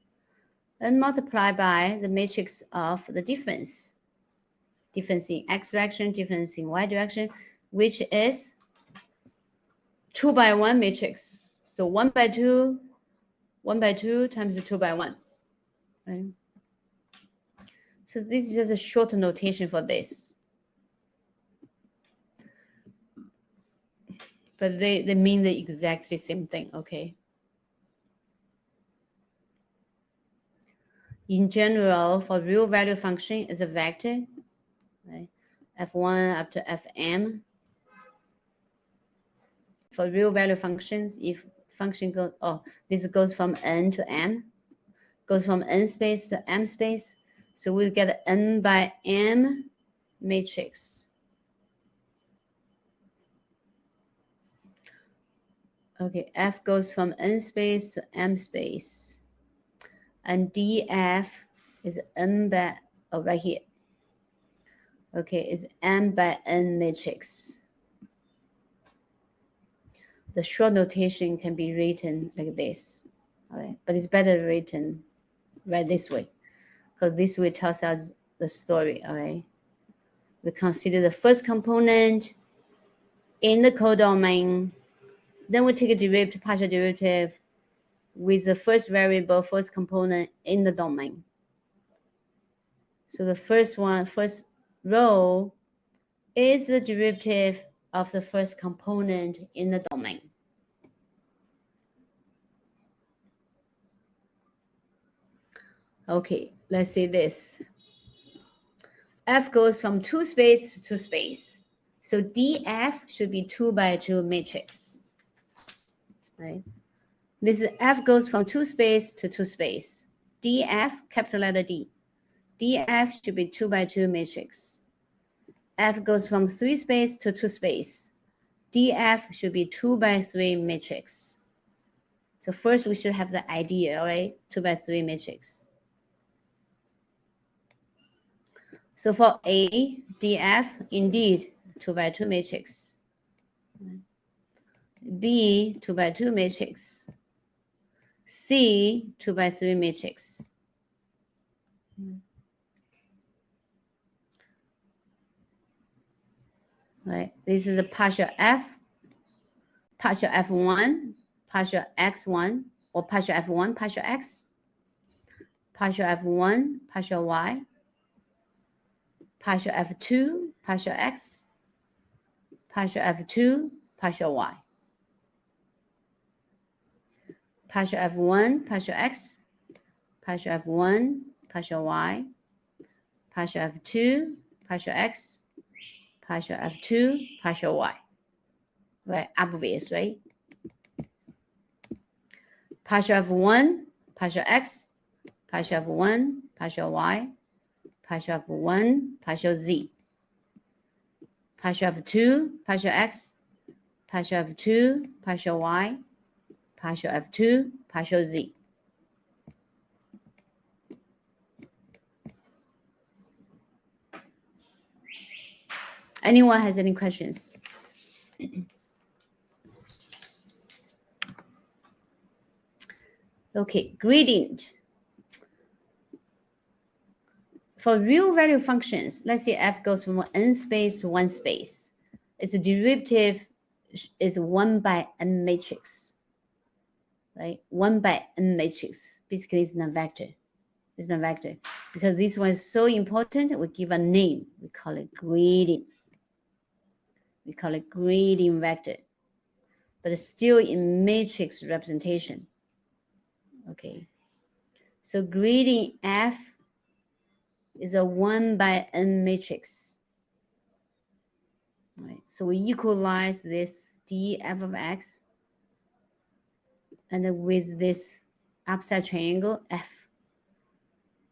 B: and multiply by the matrix of the difference in x direction, difference in y direction, which is 2 by 1 matrix. So 1 by 2 times 2 by 1, right? So this is just a short notation for this. But they mean the exactly same thing, okay? In general, for real value function is a vector, right? F1 up to Fm. For real value functions, if function goes, oh, this goes from n to m, goes from n space to m space. So we'll get n by m matrix. Okay, f goes from n space to m space. And df is n by, oh, right here. Okay, is m by n matrix. The short notation can be written like this, all right? But it's better written right this way, because this way tells us the story, all right? We consider the first component in the codomain, then we take a derivative, partial derivative with the first variable, first component in the domain. So the first row is the derivative of the first component in the domain. Okay, let's see this. F goes from 2 space to 2 space. So df should be 2 by 2 matrix, right? This is F goes from 2 space to 2 space. df, capital letter D. df should be 2 by 2 matrix. F goes from 3 space to 2 space. df should be 2 by 3 matrix. So first we should have the idea, right? 2 by 3 matrix. So for A, df, indeed 2 by 2 matrix. B, 2 by 2 matrix. C, 2 by 3 matrix. Right, this is the partial F, partial F1, partial X1, or partial F1, partial X, partial F1, partial Y, partial F2, partial X, partial F2, partial Y, partial F1, partial X, partial F1, partial Y, partial F2, partial X, partial F2, partial Y. Right, obvious, right? Partial F1, partial X, partial F1, partial Y, partial F1, partial Z, partial F2, partial X, partial F2, partial Y, partial F2, partial Z. Anyone has any questions? Okay, gradient. For real value functions, let's say f goes from n space to 1 space. Its derivative is 1 by n matrix, right? 1 by n matrix. Basically, it's not vector. It's not vector. Because this one is so important, we give a name. We call it gradient. We call it gradient vector. But it's still in matrix representation. Okay. So gradient f is a 1 by n matrix. Right. So we equalize this df of x and then with this upside triangle f,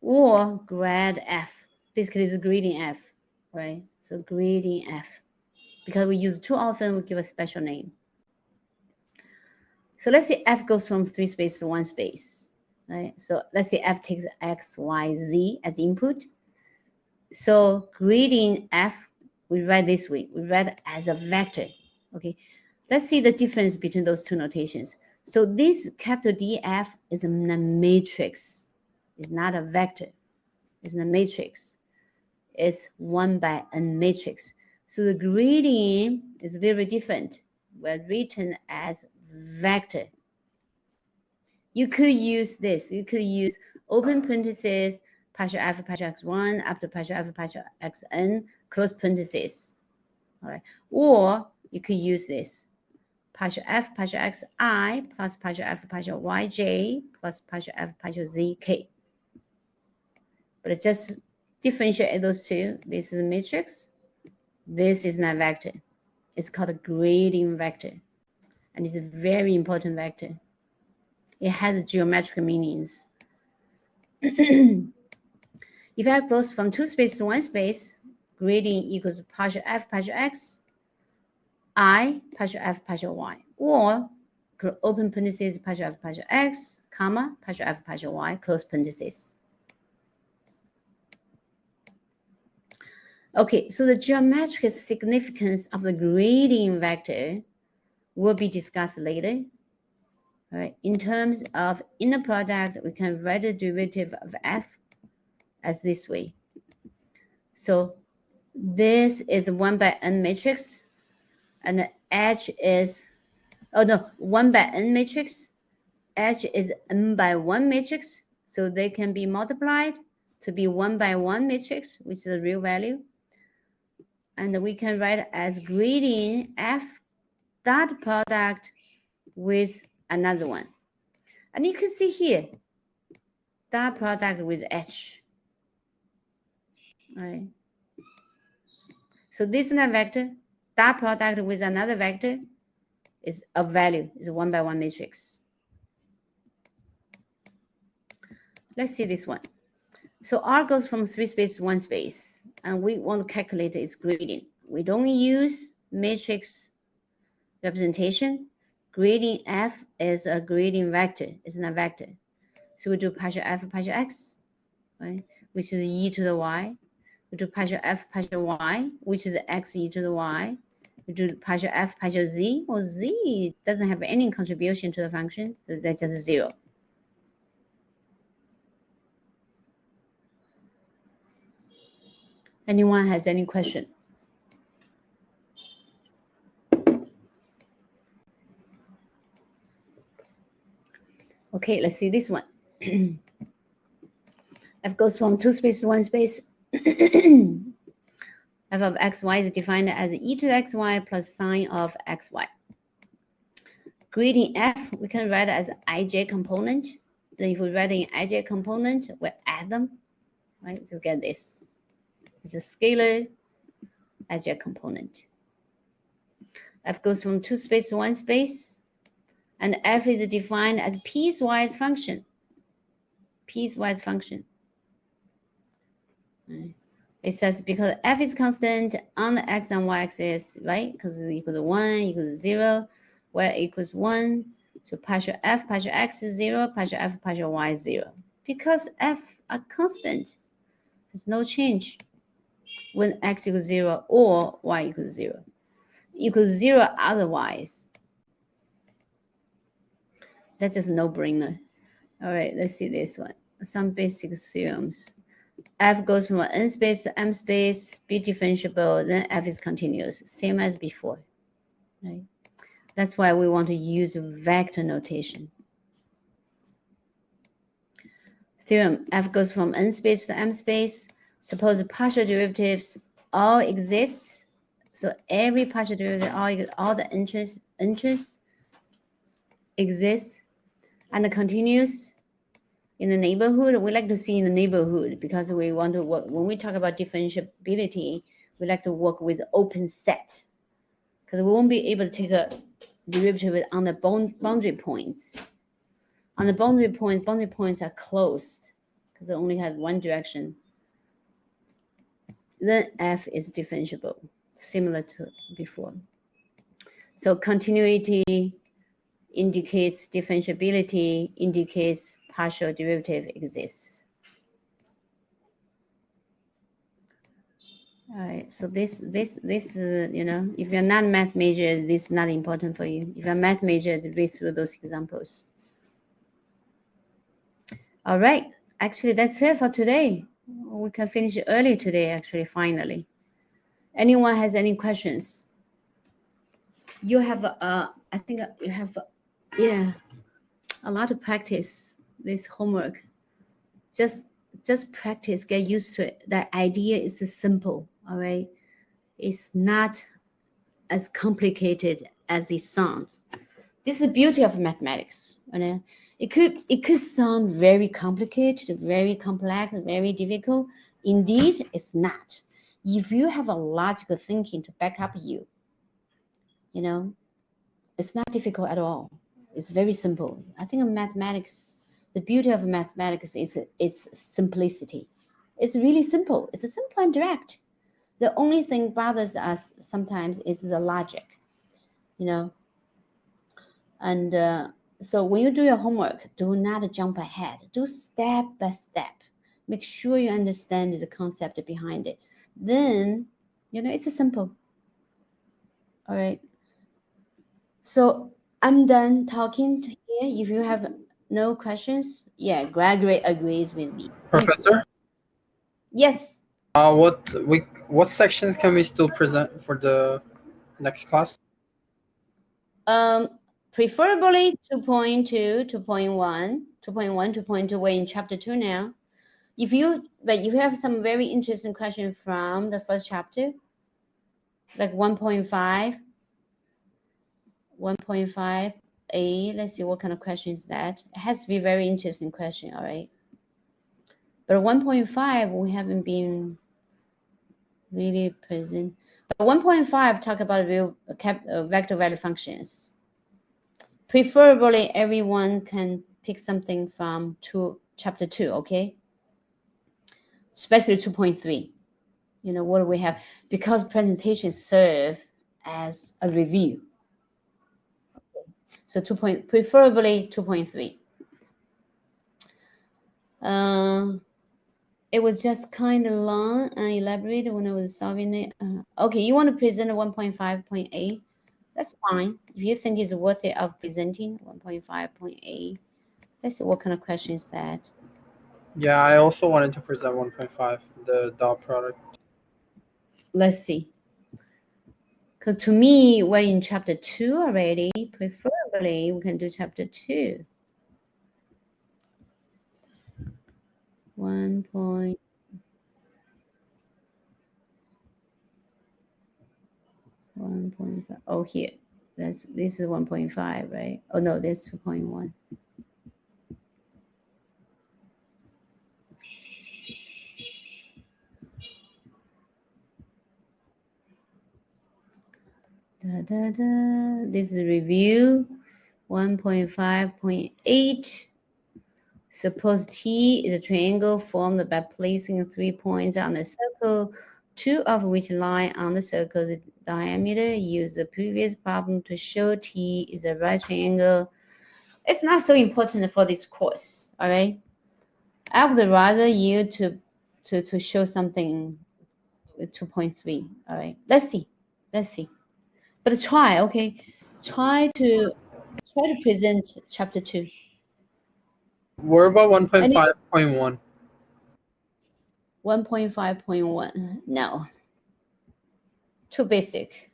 B: or grad f. Basically, it's gradient f, right? So gradient f. Because we use too often, we give a special name. So let's say f goes from 3 space to 1 space, right? So let's say f takes x, y, z as input. So gradient f, we write this way. We write it as a vector, okay? Let's see the difference between those two notations. So this capital DF is a matrix. It's not a vector. It's a matrix. It's 1 by n matrix. So the gradient is very different. We're written as vector. You could use this. You could use open parentheses, partial f, partial x1, after partial f, partial xn, close parentheses. All right. Or you could use this. Partial f, partial xi, plus partial f, partial yj, plus partial f, partial zk. But just differentiate those two. This is a matrix. This is not vector. It's called a gradient vector. and it's a very important vector. It has geometric meanings. If f goes from 2 space to 1 space, gradient equals partial f partial x, I partial f partial y, or open parentheses partial f partial x, comma, partial f partial y, close parentheses. Okay, so the geometric significance of the gradient vector will be discussed later. All right, in terms of inner product, we can write the derivative of f as this way. So this is 1 by n matrix, and the H is, oh no, 1 by n matrix. H is n by 1 matrix, so they can be multiplied to be 1 by 1 matrix, which is a real value. And we can write as gradient f dot product with another one. And you can see here, dot product with H. All right. So this is a vector, dot product with another vector is a value, is a 1 by 1 matrix. Let's see this one. So R goes from 3 space to 1 space, and we want to calculate its gradient. We don't use matrix representation. Gradient f is a gradient vector, it's not a vector. So we do partial f partial x, right, which is e to the y. We do partial f partial y, which is x e to the y. We do partial f partial z, or z doesn't have any contribution to the function, so that's just 0. Anyone has any question? Okay, let's see this one. F goes from 2 space to 1 space. F of xy is defined as e to the xy plus sine of xy. Gradient f, we can write as ij component. Then if we write an ij component, we add them, right? Just get this. It's a scalar ij component. F goes from 2 space to 1 space. And f is defined as piecewise function. Piecewise function. It says because f is constant on the x and y axis, right? Because it equals 1, equals 0, y equals 1. So partial f partial x is 0, partial f partial y is 0. Because f are constant, there's no change when x equals 0 or y equals 0. Equals 0 otherwise. That's just no-brainer. All right, let's see this one. Some basic theorems. F goes from n space to m space, be differentiable, then f is continuous, same as before, right? That's why we want to use vector notation. Theorem, f goes from n space to m space. Suppose partial derivatives all exist. So every partial derivative, all the interests exist and continues in the neighborhood. We like to see in the neighborhood because we want to work, when we talk about differentiability, we like to work with open set because we won't be able to take a derivative on the boundary points. On the boundary points are closed because they only have one direction. Then f is differentiable, similar to before. So continuity indicates differentiability, indicates partial derivative exists. All right, so this you know, if you're not math major, this is not important for you. If you're math major, read through those examples. All right, actually that's it for today. We can finish early today, actually, finally. Anyone has any questions? You have, I think you have, yeah, a lot of practice this homework. Just practice, get used to it. The idea is simple, all right? It's not as complicated as it sounds. This is the beauty of mathematics. You know? It could sound very complicated, very complex, very difficult. Indeed, it's not. If you have a logical thinking to back up you know, It's not difficult at all. It's very simple. I think mathematics, the beauty of mathematics is its simplicity. It's really simple. It's simple and direct. The only thing bothers us sometimes is the logic, you know. And so when you do your homework, do not jump ahead. Do step by step. Make sure you understand the concept behind it. Then, you know, it's simple. All right. So I'm done talking here. If you have no questions, yeah, Gregory agrees with me.
I: Professor?
B: Yes.
I: What sections can we still present for the next class?
B: Preferably 2.2, 2.1, 2.1, 2.2. We're in chapter 2 now. But if you have some very interesting question from the first chapter, like 1.5, 1.5a, let's see what kind of question is that. It has to be a very interesting question, all right? But 1.5, we haven't been really present. But 1.5 talk about vector value functions. Preferably, everyone can pick something from chapter 2, okay? Especially 2.3. You know, what do we have? Because presentations serve as a review. Okay. So preferably 2.3. It was just kind of long and elaborate when I was solving it. Okay, you want to present a 1.5.8? That's fine. If you think it's worth it of presenting 1.5.8, let's see what kind of question is that.
I: Yeah, I also wanted to present 1.5, the dot product.
B: Let's see. Because to me, we're in chapter 2 already. Preferably, we can do chapter 2. 1.5. Oh, here. This is 1.5, right? Oh no, that's 2.1. This is review 1.5.8. Suppose T is a triangle formed by placing 3 points on the circle, 2 of which lie on the circle's diameter. Use the previous problem to show T is a right triangle. It's not so important for this course, all right? I would rather you to show something with 2.3, all right? Let's see. But try, okay? Try to present chapter 2.
I: What about 1.5.1?
B: 1.5.1, no. Too basic.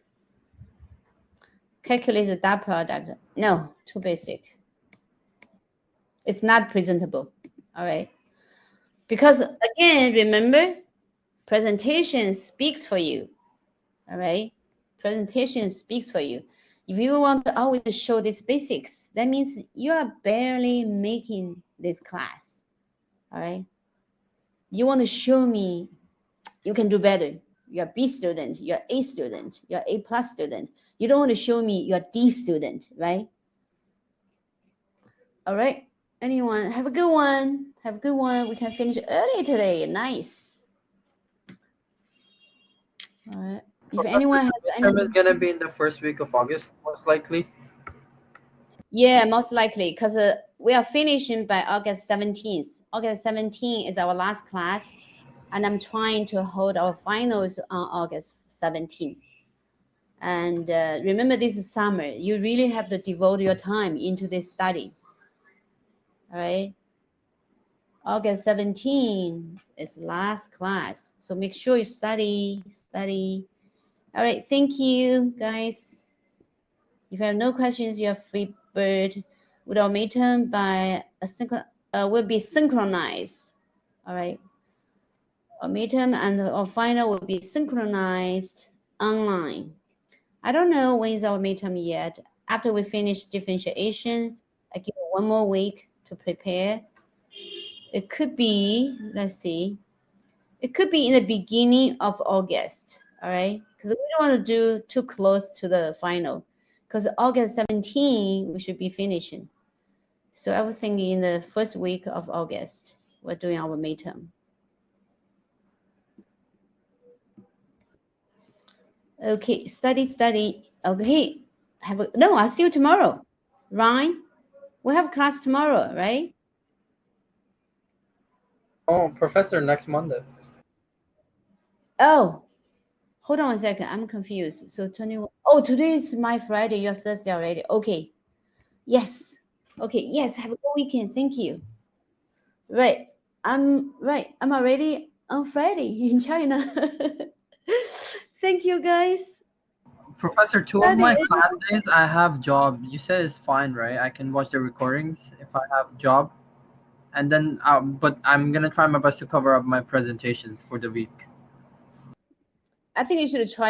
B: Calculate the dot product, no, too basic. It's not presentable, all right? Because again, remember, presentation speaks for you, all right? Presentation speaks for you. If you want to always show these basics, that means you are barely making this class, all right? You want to show me you can do better. You're a B student, you're A student, you're A plus student. You don't want to show me you're D student, right? All right, anyone, have a good one. Have a good one. We can finish early today, nice. All right, if anyone has any...
I: Term is gonna be in the first week of August, most likely.
B: Yeah, most likely, because we are finishing by August 17th. August 17th is our last class, and I'm trying to hold our finals on August 17th. And remember, this is summer. You really have to devote your time into this study. All right. August 17th is last class. So make sure you study. All right. Thank you, guys. If you have no questions, you're free bird. With our midterm will be synchronized. All right. Our midterm and our final will be synchronized online. I don't know when is our midterm yet. After we finish differentiation, I give you 1 more week to prepare. It could be, let's see, it could be in the beginning of August, all right? Because we don't want to do too close to the final. because August 17 we should be finishing. So I was thinking in the first week of August we're doing our midterm. Okay, study. Okay, no, I'll see you tomorrow. Ryan, we have class tomorrow, right?
I: Oh, Professor, next Monday.
B: Oh, hold on a second, I'm confused. So 21. Oh, today is my Friday. You're Thursday already. Okay. Yes. Okay. Yes. Have a good weekend. Thank you. Right. I'm already on Friday in China. Thank you, guys.
I: Professor, two of my class days I have job. You said it's fine, right? I can watch the recordings if I have job, and then but I'm gonna try my best to cover up my presentations for the week.
B: I think you should try